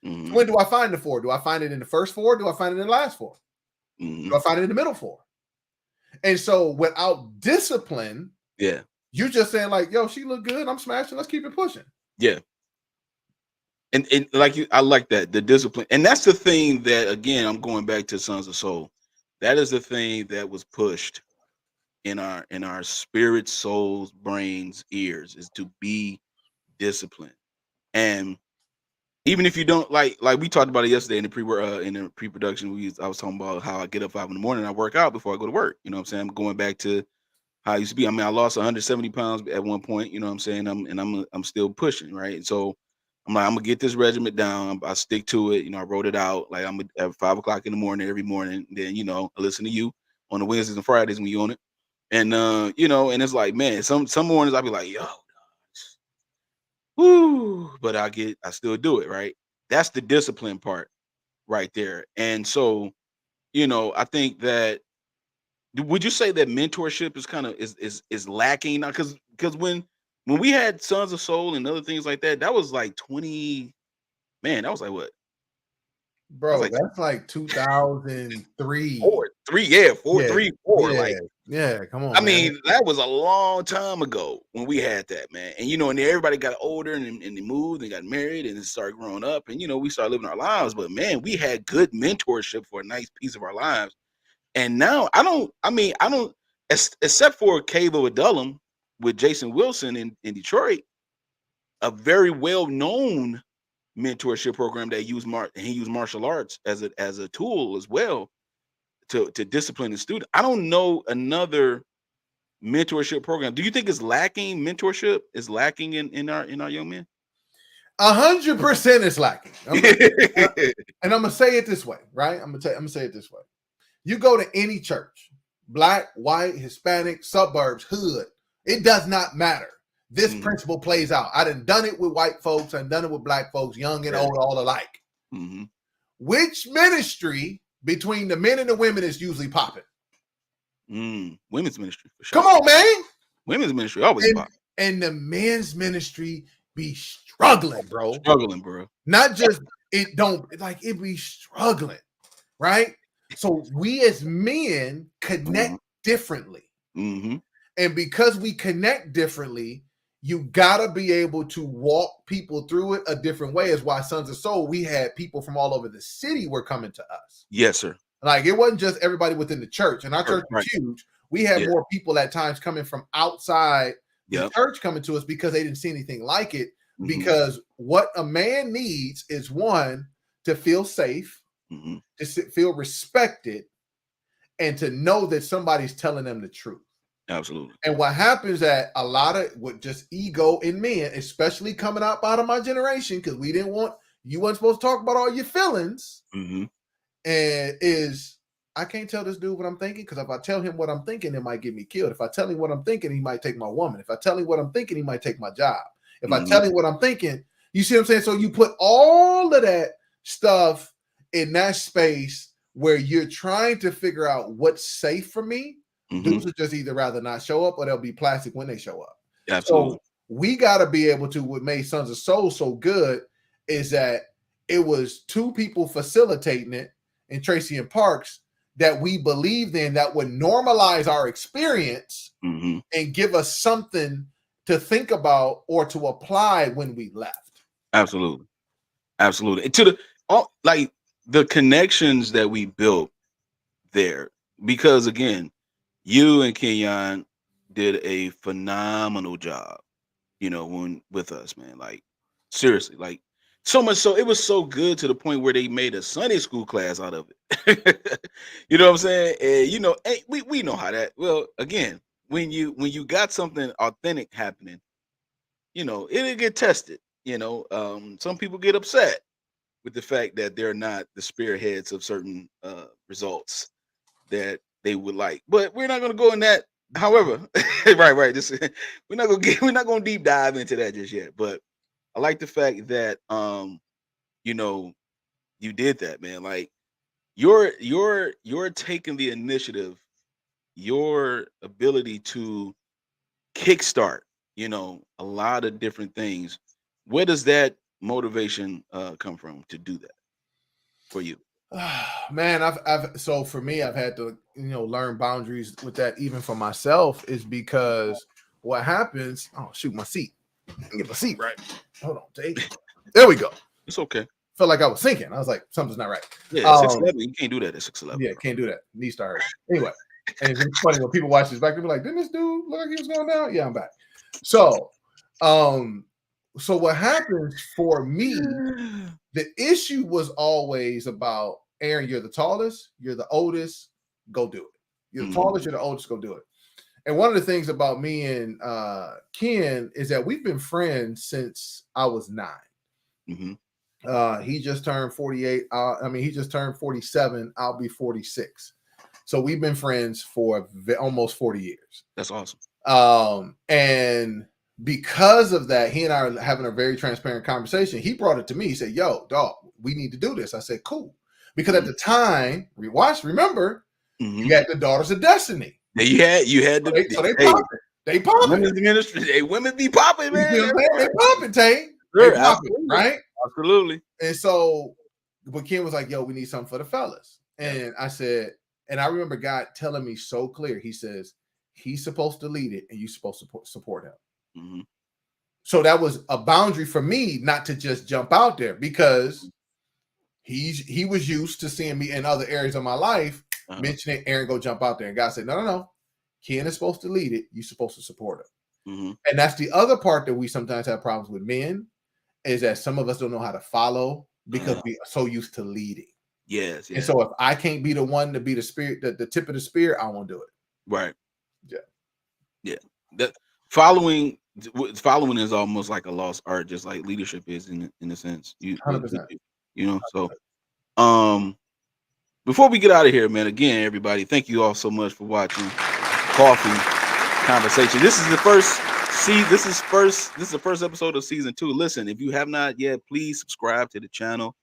B: When do I find the 4? Do I find it in the first 4? Do I find it in the last 4? Do I find it in the middle 4? And so without discipline, you're just saying like, yo, she look good. I'm smashing. Let's keep it pushing.
A: Yeah. And like I like that, the discipline. And that's the thing that, again, I'm going back to Sons of Soul. That is the thing that was pushed in our spirit, souls, brains, ears, is to be disciplined. And even if you don't like we talked about it yesterday in the pre-production, I was talking about how I get up 5 in the morning and I work out before I go to work. You know what I'm saying? I'm going back to how I used to be. I mean, I lost 170 pounds at one point, you know what I'm saying? I'm still pushing, right? And so I'm like, I'm gonna get this regiment down. I stick to it. You know, I wrote it out. Like I'm at 5 o'clock in the morning every morning. Then, I listen to you on the Wednesdays and Fridays when you on it. And and it's like, man, some mornings I'll be like, yo, whoo, but I still do it, right? That's the discipline part right there. And so, I think that, would you say that mentorship is kind of is lacking now? Because when we had Sons of Soul and other things like that, that was like 20, man, that was like what?
B: Bro, that's like 2003.
A: 4, 3, 4. Like,
B: yeah, come on.
A: I mean, that was a long time ago when we had that, man. And and everybody got older and they moved and got married and started growing up, and we started living our lives. But man, we had good mentorship for a nice piece of our lives. And now I don't, except for Cave of Adullam with Jason Wilson in Detroit, a very well-known mentorship program that he used martial arts as a tool as well to discipline the student. I don't know another mentorship program. Do you think it's lacking? Mentorship is lacking in our young men?
B: 100% is lacking. And I'm gonna say it this way, right? I'm gonna say it this way. You go to any church, black, white, Hispanic, suburbs, hood, it does not matter. This principle plays out. I done it with white folks, I've done it with black folks, young and old, all alike. Which ministry between the men and the women is usually popping?
A: Women's ministry, for sure.
B: Come on, man.
A: Women's ministry always popping.
B: And the men's ministry be struggling, bro. Not just it be struggling, right? So we as men connect differently. And because we connect differently, you gotta be able to walk people through it a different way. Is why Sons of Soul, we had people from all over the city were coming to us.
A: Yes, sir.
B: Like it wasn't just everybody within the church, and our church was huge. We had more people at times coming from outside the church coming to us because they didn't see anything like it. Because what a man needs is one, to feel safe, to feel respected, and to know that somebody's telling them the truth.
A: Absolutely.
B: And what happens at a lot of with just ego in men, especially coming out of my generation, because you weren't supposed to talk about all your feelings, and is I can't tell this dude what I'm thinking, because if I tell him what I'm thinking, it might get me killed. If I tell him what I'm thinking, he might take my woman. If I tell him what I'm thinking, he might take my job. If I tell him what I'm thinking, you see what I'm saying? So you put all of that stuff in that space where you're trying to figure out what's safe for me. Dudes would just either rather not show up or they'll be plastic when they show up.
A: Absolutely.
B: So we got to be able to, what made Sons of Soul so good is that it was two people facilitating it in Tracy and Parks that we believed in that would normalize our experience and give us something to think about or to apply when we left.
A: Absolutely. Absolutely. To the connections that we built there, because again, you and Kenyon did a phenomenal job, with us, man. Like seriously, like so much so it was so good to the point where they made a Sunday school class out of it. You know what I'm saying? And we know how that. Well, again, when you got something authentic happening, it'll get tested. Some people get upset with the fact that they're not the spearheads of certain results that they would like, but we're not going to go in that. However, right. We're not going to deep dive into that just yet. But I like the fact that you did that, man. Like you're taking the initiative, your ability to kickstart, a lot of different things. Where does that motivation come from to do that for you?
B: Man, so for me, I've had to learn boundaries with that, even for myself, is because what happens. Oh shoot, my seat. Get my seat right. Hold on, Dave. There we go.
A: It's okay.
B: Felt like I was sinking. I was like, something's not right.
A: Yeah, 6'11". You can't do that at 6'11".
B: Yeah, can't do that. Knees start hurting. Anyway, and it's funny when people watch this back, they'll be like, "Didn't this dude look like he was going down?" Yeah, I'm back. So what happens for me? The issue was always about, Aaron, you're the tallest, you're the oldest, go do it. You're the tallest, you're the oldest, go do it. And one of the things about me and Ken is that we've been friends since I was 9. He just turned 48. He just turned 47. I'll be 46. So we've been friends for almost 40 years.
A: That's awesome.
B: And because of that, he and I are having a very transparent conversation. He brought it to me. He said, "Yo, dog, we need to do this." I said, "Cool." Because at the time, remember, you got the Daughters of Destiny.
A: Yeah, you had the.
B: So they popping. They popping.
A: Women's ministry. Women be popping, man.
B: You know what I'm saying? They popping, Tay.
A: Sure,
B: they popping, right?
A: Absolutely.
B: And so, but Ken was like, "Yo, we need something for the fellas." And I said, and I remember God telling me so clear. He says, he's supposed to lead it, and you're supposed to support him. So that was a boundary for me not to just jump out there, because he was used to seeing me in other areas of my life mentioning, "Aaron, go jump out there." And God said, no. Ken is supposed to lead it. You're supposed to support him. And that's the other part that we sometimes have problems with men, is that some of us don't know how to follow because we are so used to leading.
A: Yes.
B: And so if I can't be the one to be the spirit, the tip of the spear, I won't do it.
A: Right.
B: Yeah.
A: That following following is almost like a lost art, just like leadership is in a sense.
B: 100%.
A: You know. So, um, before we get out of here, man, again, everybody, thank you all so much for watching Coffee Conversation. This is the first This is the first episode of season 2. Listen, if you have not yet, please subscribe to the channel.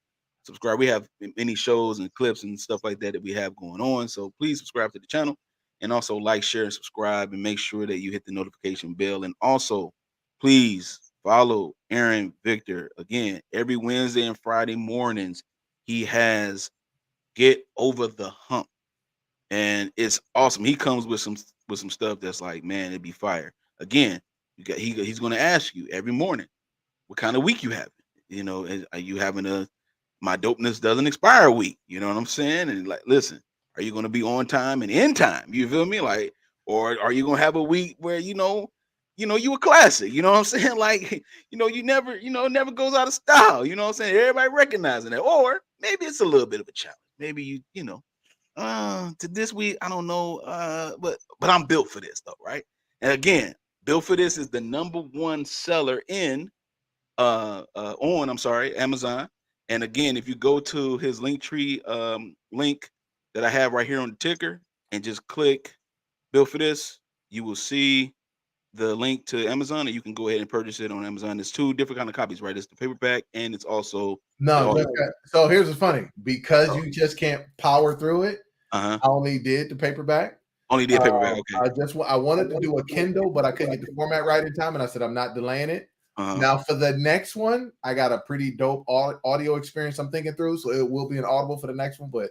A: Subscribe. We have many shows and clips and stuff like that we have going on. So please subscribe to the channel, and also like, share, and subscribe, and make sure that you hit the notification bell. And also, please follow Aaron Victor. Again, every Wednesday and Friday mornings, he has Get Over the Hump, and it's awesome. He comes with some stuff that's like, man, it'd be fire. Again, he's going to ask you every morning what kind of week you having. You know, are you having a my dopeness doesn't expire week? You know what I'm saying? And like, listen, are you going to be on time and in time? You feel me? Like, or are you going to have a week where you a classic? You know what I'm saying? Like, you never, never goes out of style. You know what I'm saying? Everybody recognizing that. Or maybe it's a little bit of a challenge. Maybe to this week, I don't know, but I'm built for this though, right? And again, Built for This is the #1 seller on Amazon. And again, if you go to his Linktree link that I have right here on the ticker and just click Built for This, you will see the link to Amazon, and you can go ahead and purchase it on Amazon. There's 2 different kind of copies, right? It's the paperback and it's also
B: No, so here's what's funny. Because you just can't power through it, I only did the paperback.
A: Only did paperback. Okay.
B: I wanted to do a Kindle, but I couldn't get the format right in time, and I said I'm not delaying it. Now for the next one, I got a pretty dope audio experience I'm thinking through, so it will be an Audible for the next one. But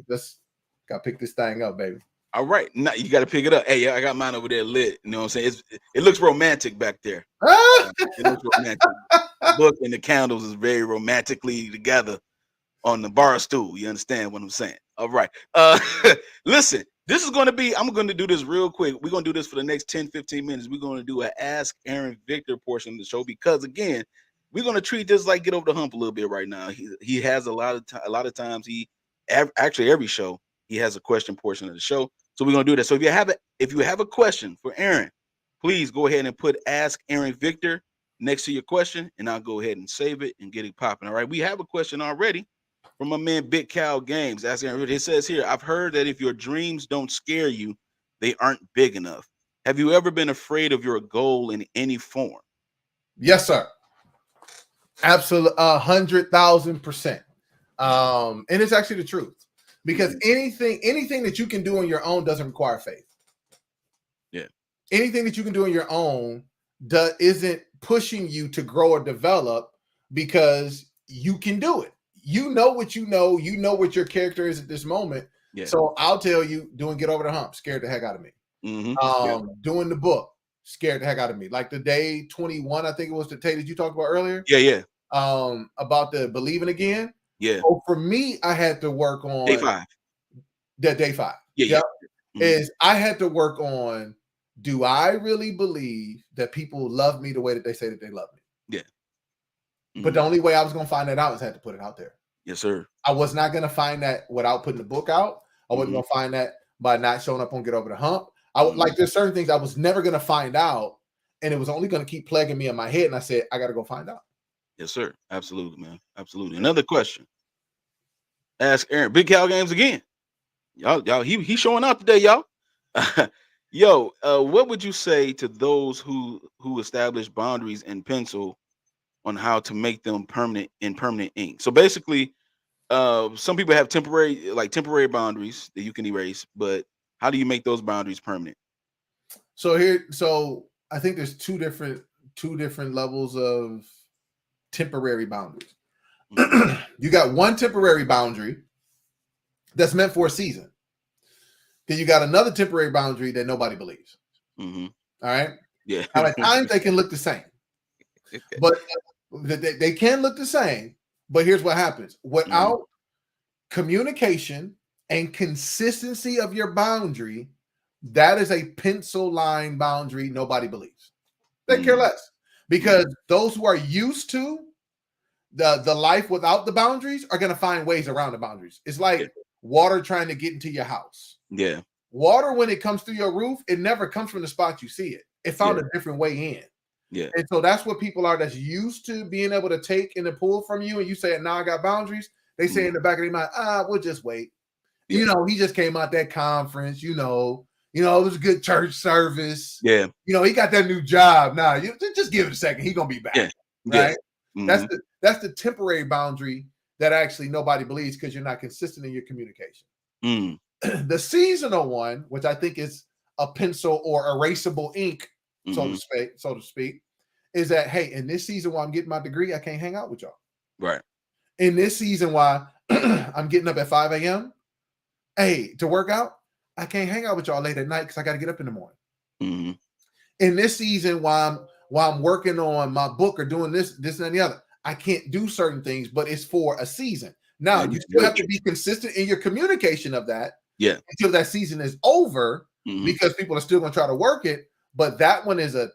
B: just gotta pick this thing up, baby.
A: All right, now you got to pick it up. Hey, I got mine over there lit. You know what I'm saying? It looks romantic back there. It looks romantic. The book and the candles is very romantically together on the bar stool. You understand what I'm saying? All right. Listen, I'm going to do this real quick. We're going to do this for the next 10, 15 minutes. We're going to do an Ask Aaron Victor portion of the show because, again, we're going to treat this like Get Over the Hump a little bit right now. He has a lot of times actually every show, he has a question portion of the show. So we're going to do that. So if you have a question for Aaron, please go ahead and put Ask Aaron Victor next to your question, and I'll go ahead and save it and get it popping. All right. We have a question already from my man Big Cal Games. Asking, it says here, I've heard that if your dreams don't scare you, they aren't big enough. Have you ever been afraid of your goal in any form?
B: Yes, sir. Absolutely, 100,000%. And it's actually the truth. Because anything that you can do on your own doesn't require faith.
A: Yeah.
B: Anything that you can do on your own isn't pushing you to grow or develop because you can do it. You know what you know what your character is at this moment. Yeah. So I'll tell you, doing Get Over the Hump scared the heck out of me. Doing the book scared the heck out of me. Like the day 21, I think it was the day that you talked about earlier.
A: Yeah.
B: About the believing again.
A: Yeah.
B: So for me, I had to work on
A: day 5.
B: Day 5. Yeah. Is I had to work on, do I really believe that people love me the way that they say that they love me?
A: Yeah.
B: But the only way I was going to find that out is I had to put it out there.
A: Yes, sir.
B: I was not going to find that without putting the book out. I wasn't going to find that by not showing up on Get Over the Hump. I would like, there's certain things I was never going to find out, and it was only going to keep plaguing me in my head. And I said, I got to go find out.
A: Yes, sir. Absolutely, man. Absolutely. Another question. Ask Aaron. Big Cal Games again. Y'all, he's showing out today, y'all. Yo, what would you say to those who establish boundaries in pencil on how to make them permanent in permanent ink? So basically, some people have temporary boundaries that you can erase, but how do you make those boundaries permanent?
B: So I think there's two different levels of temporary boundaries. You got one temporary boundary that's meant for a season. Then you got another temporary boundary that nobody believes. All right.
A: Yeah.
B: Now, at times they can look the same, but they can look the same. But here's what happens: without communication and consistency of your boundary, that is a pencil line boundary nobody believes. They care less, because those who are used to the life without the boundaries are going to find ways around the boundaries. It's like water trying to get into your house.
A: Yeah.
B: Water, when it comes through your roof, it never comes from the spot you see it. It found a different way in.
A: Yeah.
B: And so that's what people are that's used to being able to take and to pull from you. And you say, now I got boundaries. They say in the back of their mind, we'll just wait.
A: Yeah.
B: He just came out that conference, it was a good church service.
A: Yeah.
B: He got that new job. Now you just give it a second. He's gonna be back.
A: Yeah.
B: Right.
A: Yeah.
B: That's the temporary boundary that actually nobody believes because you're not consistent in your communication. The seasonal one, which I think is a pencil or erasable ink, so to speak, is that, hey, in this season while I'm getting my degree, I can't hang out with y'all.
A: Right.
B: In this season while I'm getting up at 5 a.m., hey, to work out, I can't hang out with y'all late at night because I got to get up in the morning. In this season while I'm working on my book or doing this and the other, I can't do certain things, but it's for a season. Now, you still have to be consistent in your communication of that until that season is over, because people are still going to try to work it. But that one is a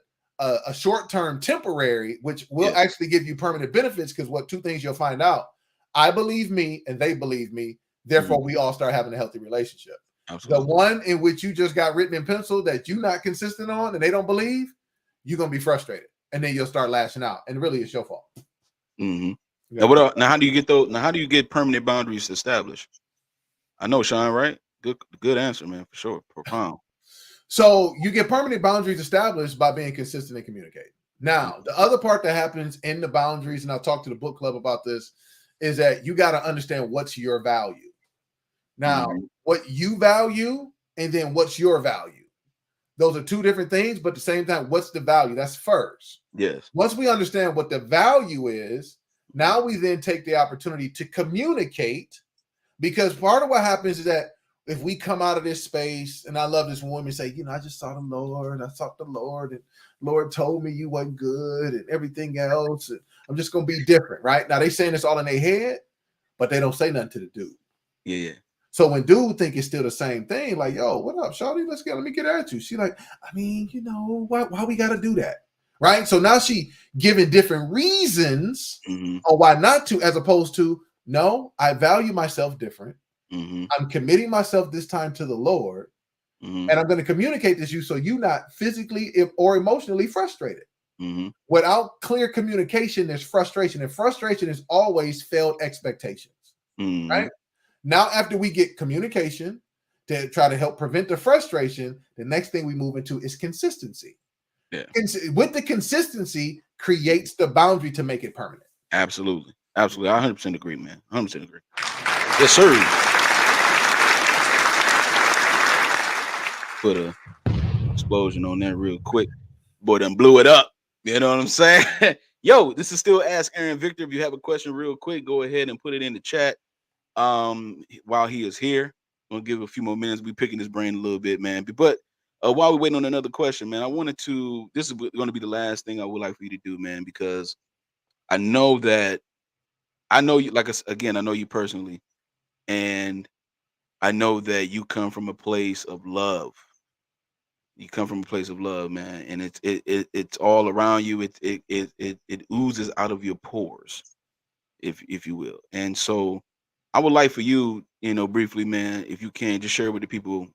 B: short-term temporary, which will actually give you permanent benefits, because two things you'll find out. I believe me and they believe me. Therefore, we all start having a healthy relationship. Absolutely. The one in which you just got written in pencil that you're not consistent on and they don't believe, you're going to be frustrated. And then you'll start lashing out. And really, it's your fault.
A: Now, now, how do you get those? Now, how do you get permanent boundaries established? I know, Sean, right? Good answer, man, for sure. Profound.
B: So you get permanent boundaries established by being consistent in communicating. Now, the other part that happens in the boundaries, and I'll talk to the book club about this, is that you got to understand what's your value. Now, what you value and then what's your value. Those are two different things, but at the same time, what's the value? That's first.
A: Yes.
B: Once we understand what the value is, now we then take the opportunity to communicate, because part of what happens is that if we come out of this space, and I love this woman say, I just saw the Lord, I sought the Lord, and Lord told me you wasn't good and everything else, and I'm just going to be different, right? Now, they saying this all in their head, but they don't say nothing to the dude.
A: Yeah.
B: So when dude think it's still the same thing, like, yo, what up, shawty? Let me get at you. She like, I mean, why we got to do that? Right? So now she giving different reasons on why not to, as opposed to, no, I value myself different. I'm committing myself this time to the Lord, and I'm going to communicate this to you so you're not physically or emotionally frustrated. Without clear communication, there's frustration, and frustration is always failed expectations. Right? Now, after we get communication to try to help prevent the frustration, the next thing we move into is consistency. Yeah. With the consistency creates the boundary to make it permanent.
A: Absolutely. I 100% agree, man. 100% agree. Yes, sir. Put a explosion on that real quick. Boy, done blew it up. You know what I'm saying? Yo, this is still Ask Aaron Victor. If you have a question real quick, go ahead and put it in the chat. While he is here, I'm gonna give a few more minutes. We picking his brain a little bit, man. But while we're waiting on another question, man, this is going to be the last thing I would like for you to do, man, because I know you, I know you personally, and I know that you come from a place of love. You come from a place of love, man, and it's all around you. It oozes out of your pores, if you will. And so I would like for you, briefly, man, if you can, just share with the people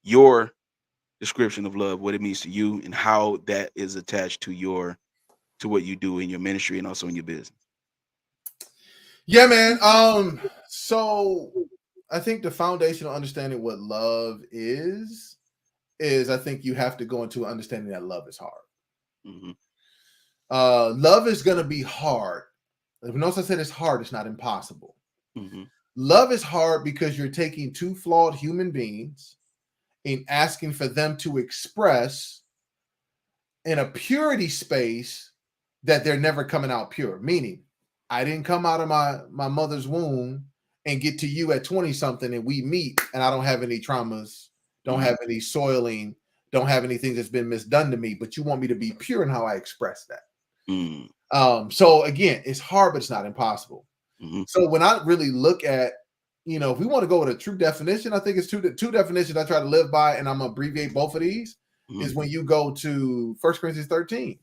A: your description of love, what it means to you, and how that is attached to what you do in your ministry and also in your business.
B: Yeah, man. So I think the foundational understanding what love is I think you have to go into understanding that love is hard. Love is going to be hard. If notice I said it's hard, it's not impossible. Love is hard because you're taking two flawed human beings and asking for them to express in a purity space that they're never coming out pure. Meaning, I didn't come out of my mother's womb and get to you at 20 something and we meet and I don't have any traumas, don't have any soiling, don't have anything that's been misdone to me, but you want me to be pure in how I express that. So again, it's hard, but it's not impossible. So when I really look at, if we want to go with a true definition, I think it's two definitions I try to live by, and I'm gonna abbreviate both of these. Is when you go to 1 Corinthians 13,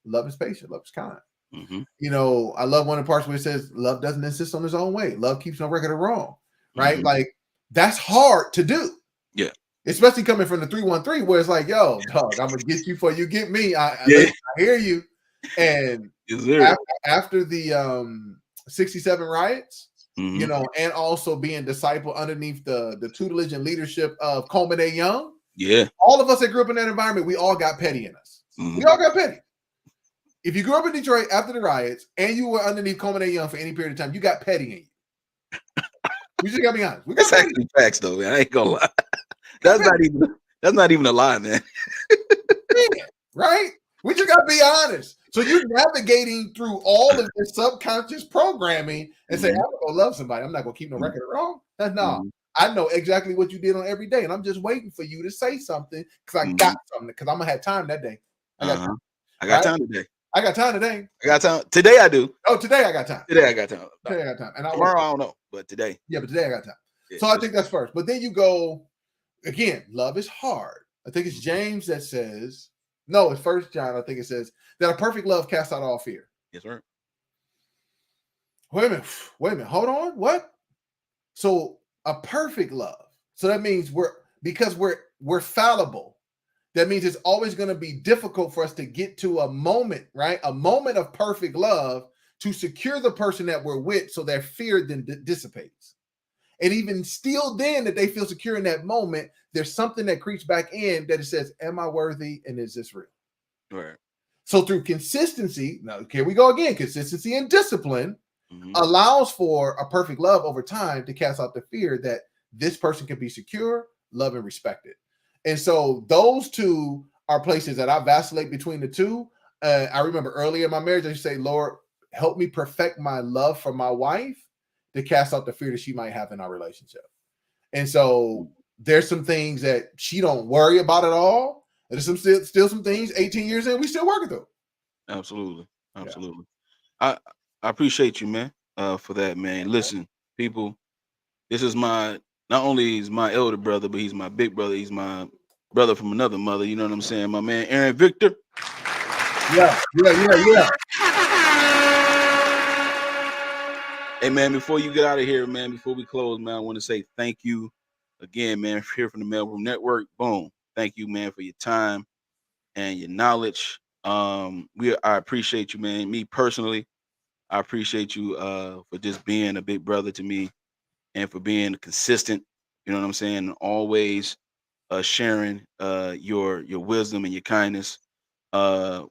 B: love is patient, love is kind. I love one of the parts where it says love doesn't insist on its own way. Love keeps no record of wrong, right? Like that's hard to do.
A: Yeah.
B: especially coming from the 313, where it's like, yo, dog, I'm gonna get you before you get me.
A: Yeah.
B: I hear you. And
A: Yes, sir.
B: after the 67 riots, you
A: Mhm.
B: know, and also being disciple underneath the tutelage and leadership of Coleman A. Young,
A: Yeah.
B: all of us that grew up in that environment, we all got petty in us.
A: Mhm.
B: We all got petty. If you grew up in Detroit after the riots and you were underneath Coleman A. Young for any period of time, you got petty in you. We just gotta be honest. We got
A: That's
B: petty.
A: actually facts, though, man. I ain't gonna lie.
B: Got
A: That's
B: petty.
A: not even a lie, man.
B: Man, right? We just gotta be honest. So you're navigating through all of this subconscious programming and say, I'm
A: Mhm.
B: gonna love somebody. I'm not gonna keep no record wrong. No,
A: Mhm.
B: I know exactly what you did on every day, and I'm just waiting for you to say something because I got
A: Mhm.
B: something. Because I'm gonna have time that day. I got time,
A: I got
B: right?
A: time today.
B: I got time today.
A: I got time today. I do.
B: Oh, today I got time.
A: Today I got time.
B: Today I got time, and I
A: Tomorrow I don't know, but today.
B: yeah, but today I got time.
A: Yeah,
B: So I think that's first. But then you go again. Love is hard. I think it's James that says no. It's First John. I think it says that a perfect love casts out all fear.
A: yes, sir.
B: Wait a minute. Hold on. What? So a perfect love. So that means we're fallible. That means it's always going to be difficult for us to get to a moment, right? A moment of perfect love to secure the person that we're with so their fear then dissipates. And even still then that they feel secure in that moment, there's something that creeps back in that it says, am I worthy and is this real?
A: Right.
B: So through consistency, now here we go again, consistency and discipline allows for a perfect love over time to cast out the fear that this person can be secure, loved, and respected. And so those two are places that I vacillate between the two. I remember earlier in my marriage, I used to say, Lord, help me perfect my love for my wife to cast out the fear that she might have in our relationship. And so there's some things that she don't worry about at all. And there's still some things 18 years in, we still working through.
A: Absolutely. Absolutely.
B: Yeah.
A: I appreciate you, man, for that, man. Listen, people, this is not only is my elder brother, but he's my big brother. He's my brother from another mother. You know what I'm saying? My man, Aaron Victor.
B: Yeah.
A: Hey, man, before you get out of here, man, before we close, man, I want to say thank you again, man, here from the MALEROOM Network. Boom. Thank you, man, for your time and your knowledge. I appreciate you, man. Me personally, I appreciate you for just being a big brother to me and for being consistent. You know what I'm saying? And always sharing your wisdom and your kindness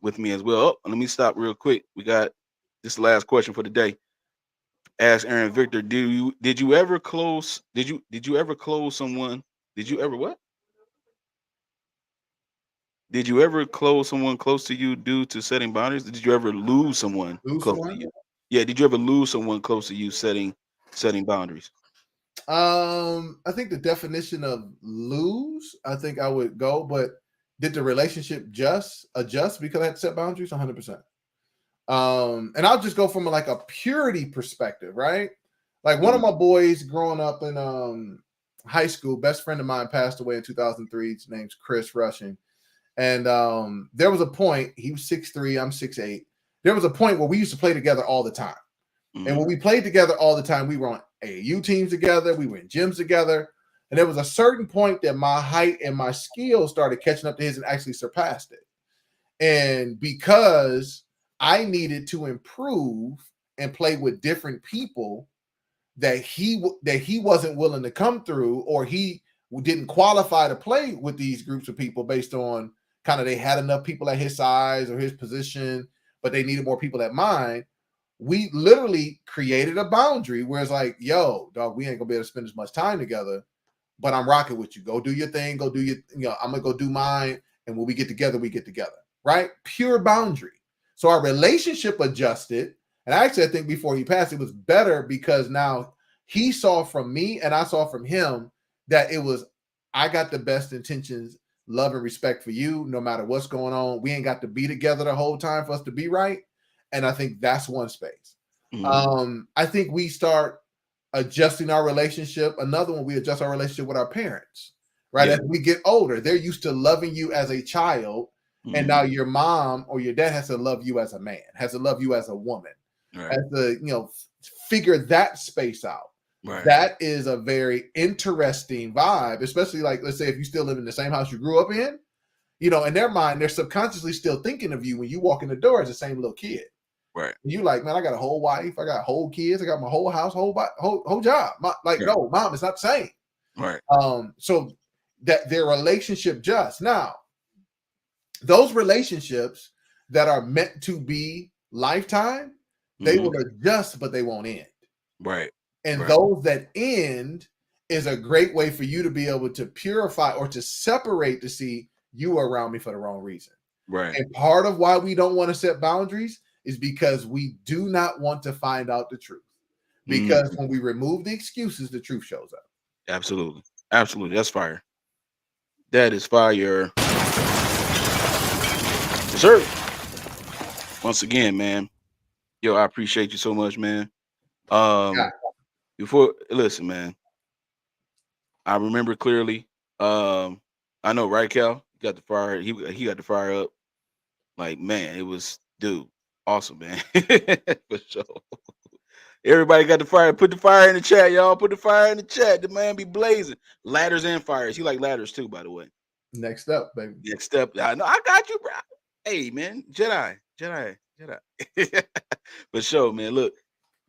A: with me as well. Oh, let me stop real quick. We got this last question for the day. Ask Aaron Victor, did you ever close did you ever close someone? Did you ever what? Did you ever close someone close to you due to setting boundaries? Did you ever lose someone
B: Lose
A: close to
B: someone?
A: you? Yeah, did you ever lose someone close to you setting boundaries?
B: I think the definition of lose, I think I would go, but did the relationship just adjust because I had to set boundaries? 100%. And I'll just go from like a purity perspective, right? Like one of my boys growing up in high school, best friend of mine passed away in 2003. His name's Chris Rushing. And there was a point, he was 6'3, I'm 6'8. There was a point where we used to play together all the time. And when we played together all the time, we were on AAU teams together, we were in gyms together. And there was a certain point that my height and my skills started catching up to his and actually surpassed it. And because I needed to improve and play with different people that he wasn't willing to come through, or he didn't qualify to play with these groups of people based on kind of they had enough people at his size or his position, but they needed more people at mine. We literally created a boundary where it's like, yo, dog, we ain't gonna be able to spend as much time together, but I'm rocking with you. Go do your thing, go do your, I'm gonna go do mine. And when we get together, we get together, right? Pure boundary. So our relationship adjusted. And actually, I think before he passed, it was better because now he saw from me and I saw from him that it was, I got the best intentions, love and respect for you, no matter what's going on. We ain't got to be together the whole time for us to be right. And I think that's one space. I think we start adjusting our relationship. Another one, we adjust our relationship with our parents, right?
A: Yeah.
B: As we get older, they're used to loving you as a child. And now your mom or your dad has to love you as a man, has to love you as a woman,
A: Right.
B: has to, figure that space out.
A: Right.
B: That is a very interesting vibe, especially like, let's say if you still live in the same house you grew up in, you know, in their mind, they're subconsciously still thinking of you when you walk in the door as the same little kid.
A: Right.
B: And you like, man, I got a whole wife, I got whole kids, I got my whole house, whole job. No, mom, it's not the same.
A: Right.
B: So that their relationship just now, those relationships that are meant to be lifetime, they will adjust, but they won't end.
A: Right.
B: And those that end is a great way for you to be able to purify or to separate to see you are around me for the wrong reason.
A: Right.
B: And part of why we don't want to set boundaries is because we do not want to find out the truth. Because when we remove the excuses, the truth shows up.
A: Absolutely. Absolutely. That's fire. That is fire. Yes, sir. Once again, man. Yo, I appreciate you so much, man. Before listen, man. I remember clearly. I know, right, Cal? He got the fire. He got the fire up. Like, man, it was, dude, awesome, man. For sure. Everybody got the fire. Put the fire in the chat, y'all. Put the fire in the chat. The man be blazing. Ladders and fires. He like ladders too, by the way.
B: Next up, baby.
A: Next up. I know I got you, bro. Hey, man. Jedi. For sure, man. Look,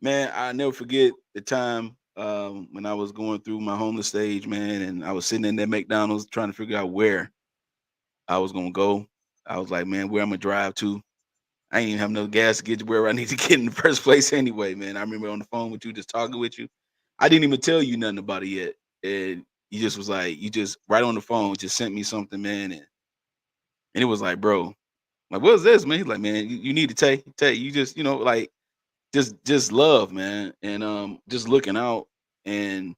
A: man, I never forget the time when I was going through my homeless stage, man, and I was sitting in that McDonald's trying to figure out where I was gonna go. I was like, man, where I'm gonna drive to. I ain't even have no gas to get to where I need to get in the first place anyway, man. I remember on the phone with you, just talking with you. I didn't even tell you nothing about it yet. And you just was like, you just right on the phone, just sent me something, man. And it was like, bro, like, what's this, man? He's like, man, you need to take, you just, like, just love, man. And just looking out and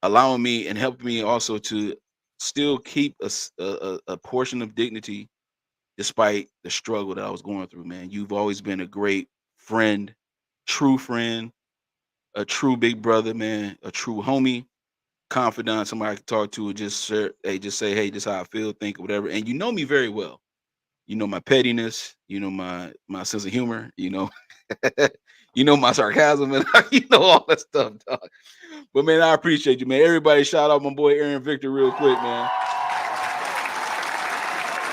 A: allowing me and helping me also to still keep a portion of dignity despite the struggle that I was going through, man. You've always been a great friend, a true big brother, man, a true homie, confidant, somebody I can talk to and just share, hey, just say, hey, this is how I feel, think, or whatever. And you know me very well. You know my pettiness, you know my sense of humor, you know my sarcasm, and you know all that stuff, dog. But man, I appreciate you, man. Everybody shout out my boy Aaron Victor real quick, man.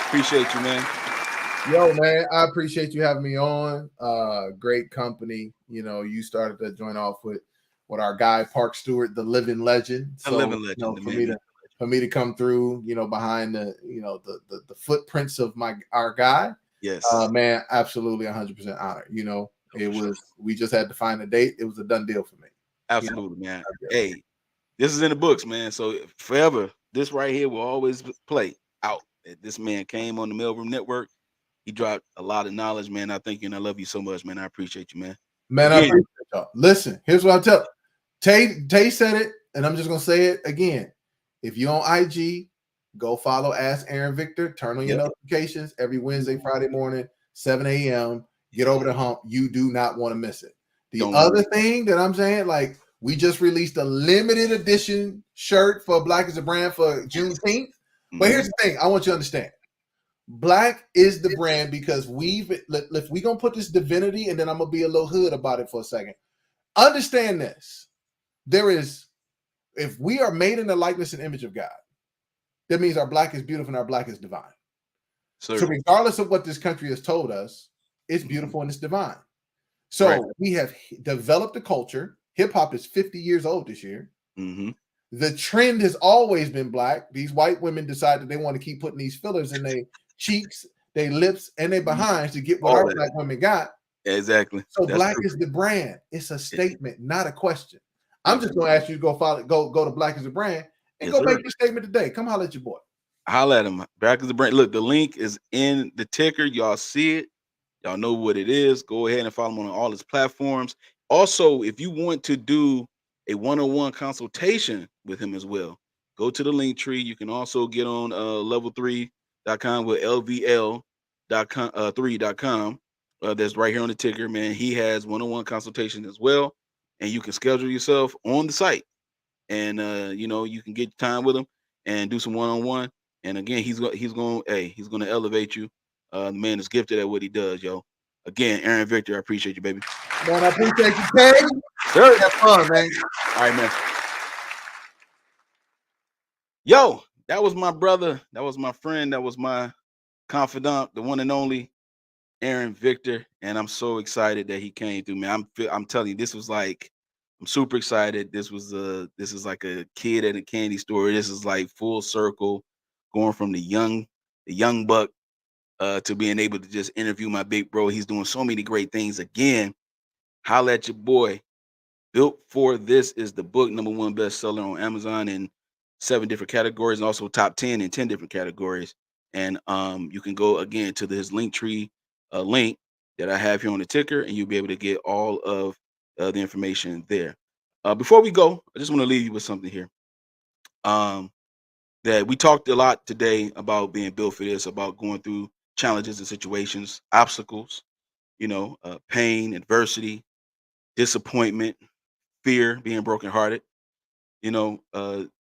A: Appreciate you, man.
B: Yo, man, I appreciate you having me on. Great company. You know, you started to join off with our guy Park Stewart, the living legend.
A: A living legend,
B: for me to come through, behind the footprints of our guy.
A: Yes.
B: Man, absolutely 100% honored. We just had to find a date. It was a done deal for me.
A: Absolutely, man. Hey, this is in the books, man. So forever, this right here will always play out. This man came on the MALEROOM Network. He dropped a lot of knowledge, man. I thank you and I love you so much, man. I appreciate you, man.
B: Man, I appreciate y'all. Listen, here's what I'll tell you. Tay said it, and I'm just gonna say it again. If you're on IG, go follow Ask Aaron Victor. Turn on your notifications every Wednesday, Friday morning, 7 a.m. Get over the hump. You do not want to miss it. The other thing that I'm saying, like, we just released a limited edition shirt for Black is a Brand for Juneteenth. But here's the thing I want you to understand. Black is the brand because if we gonna put this divinity, and then I'm gonna be a little hood about it for a second. Understand this. If we are made in the likeness and image of God, that means our black is beautiful and our black is divine. So regardless of what this country has told us, it's beautiful and it's divine. So we have developed a culture. Hip hop is 50 years old this year. The trend has always been black. These white women decide that they want to keep putting these fillers in their cheeks, their lips, and their behinds to get what our black women got.
A: Exactly.
B: So Black is the brand. It's a statement, not a question. I'm just gonna ask you to go to Black is the Brand and go make your statement today. Come holler at your boy.
A: Holler at him. Black is the Brand. Look, the link is in the ticker. Y'all see it. Y'all know what it is. Go ahead and follow him on all his platforms. Also, if you want to do a one-on-one consultation with him as well, go to the link tree. You can also get on level3.com with lvl.3.com. That's right here on the ticker, man. He has one-on-one consultation as well, and you can schedule yourself on the site, and you can get time with him and do some one-on-one. And again, he's going to elevate you. The man is gifted at what he does, yo. Again, Aaron Victor, I appreciate you, baby.
B: Man, I appreciate you, Tay.
A: Sir.
B: Have fun, man.
A: All right, man. Yo, that was my brother. That was my friend. That was my confidant, the one and only Aaron Victor. And I'm so excited that he came through, man. I'm telling you, this was like, I'm super excited. This is like a kid at a candy store. This is like full circle, going from the young buck to being able to just interview my big bro. He's doing so many great things. Again, holla at your boy. Built for This is the book, #1 bestseller on Amazon in 7 different categories, and also top 10 in 10 different categories. And you can go again to his link tree link that I have here on the ticker, and you'll be able to get all of the information there. Before we go, I just want to leave you with something here. That we talked a lot today about being built for this, about going through challenges and situations, obstacles, pain, adversity, disappointment, fear, being brokenhearted.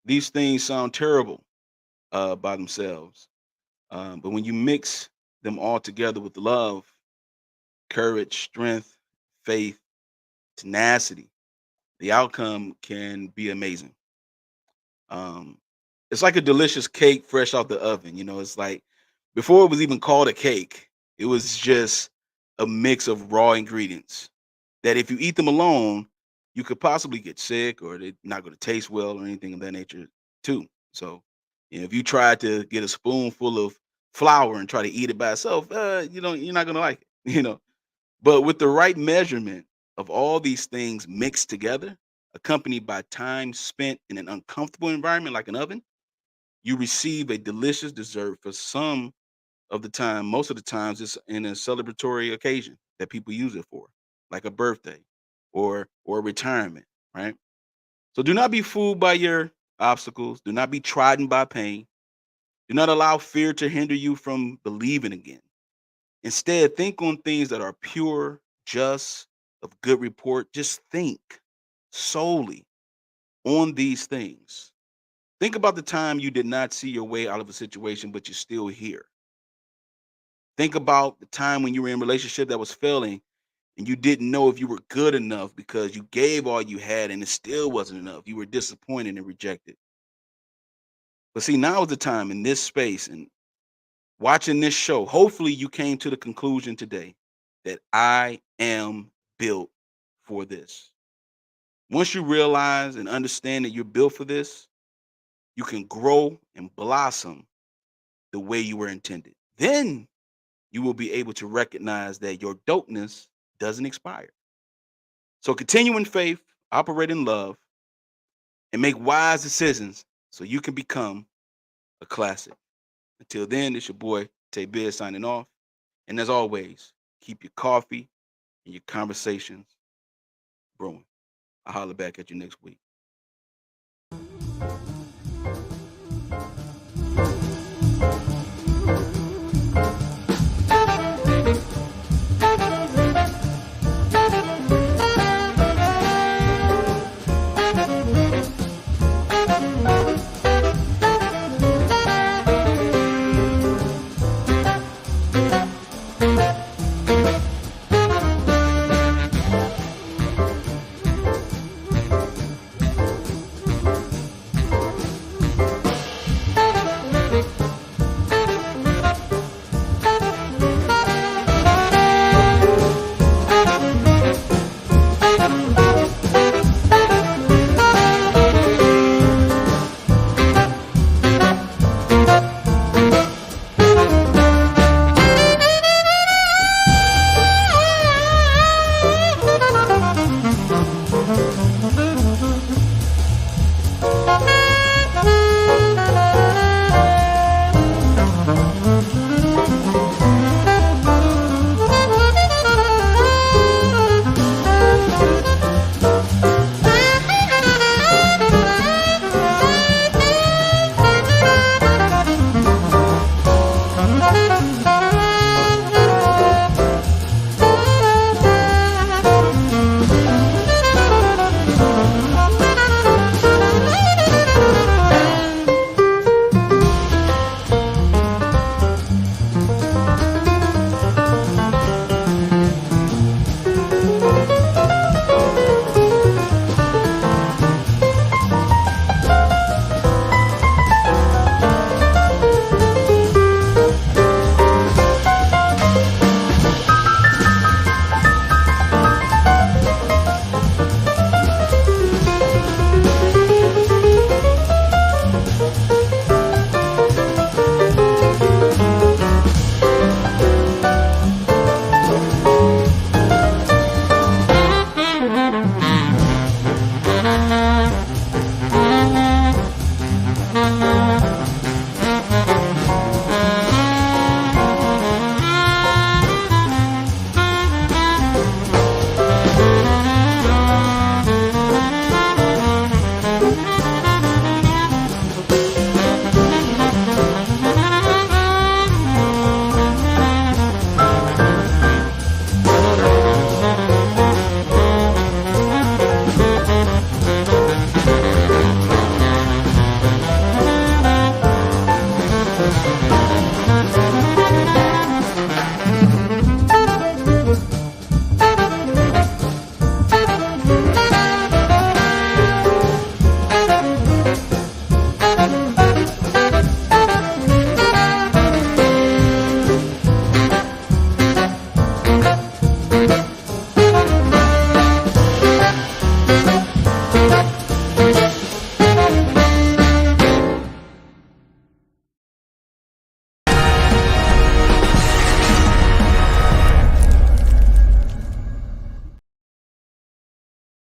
A: These things sound terrible by themselves. But when you mix them all together with love, courage, strength, faith, tenacity, the outcome can be amazing. It's like a delicious cake fresh out the oven. It's like before it was even called a cake, it was just a mix of raw ingredients that if you eat them alone, you could possibly get sick or they're not going to taste well or anything of that nature too. So, if you try to get a spoonful of flour and try to eat it by itself, you're not going to like it, But with the right measurement of all these things mixed together, accompanied by time spent in an uncomfortable environment like an oven, you receive a delicious dessert. For some of the time, most of the times, it's in a celebratory occasion that people use it for, like a birthday or retirement, right? So do not be fooled by your obstacles. Do not be trodden by pain. Do not allow fear to hinder you from believing again. Instead, think on things that are pure, just, of good report. Just think solely on these things. Think about the time you did not see your way out of a situation, but you're still here. Think about the time when you were in a relationship that was failing and you didn't know if you were good enough because you gave all you had and it still wasn't enough. You were disappointed and rejected. But see, now is the time in this space and watching this show. Hopefully, you came to the conclusion today that I am built for this. Once you realize and understand that you're built for this, you can grow and blossom the way you were intended. Then you will be able to recognize that your dopeness doesn't expire. So continue in faith, operate in love, and make wise decisions so you can become a classic. Until then, it's your boy Tay Biz signing off. And as always, keep your coffee and your conversations brewing. I'll holler back at you next week.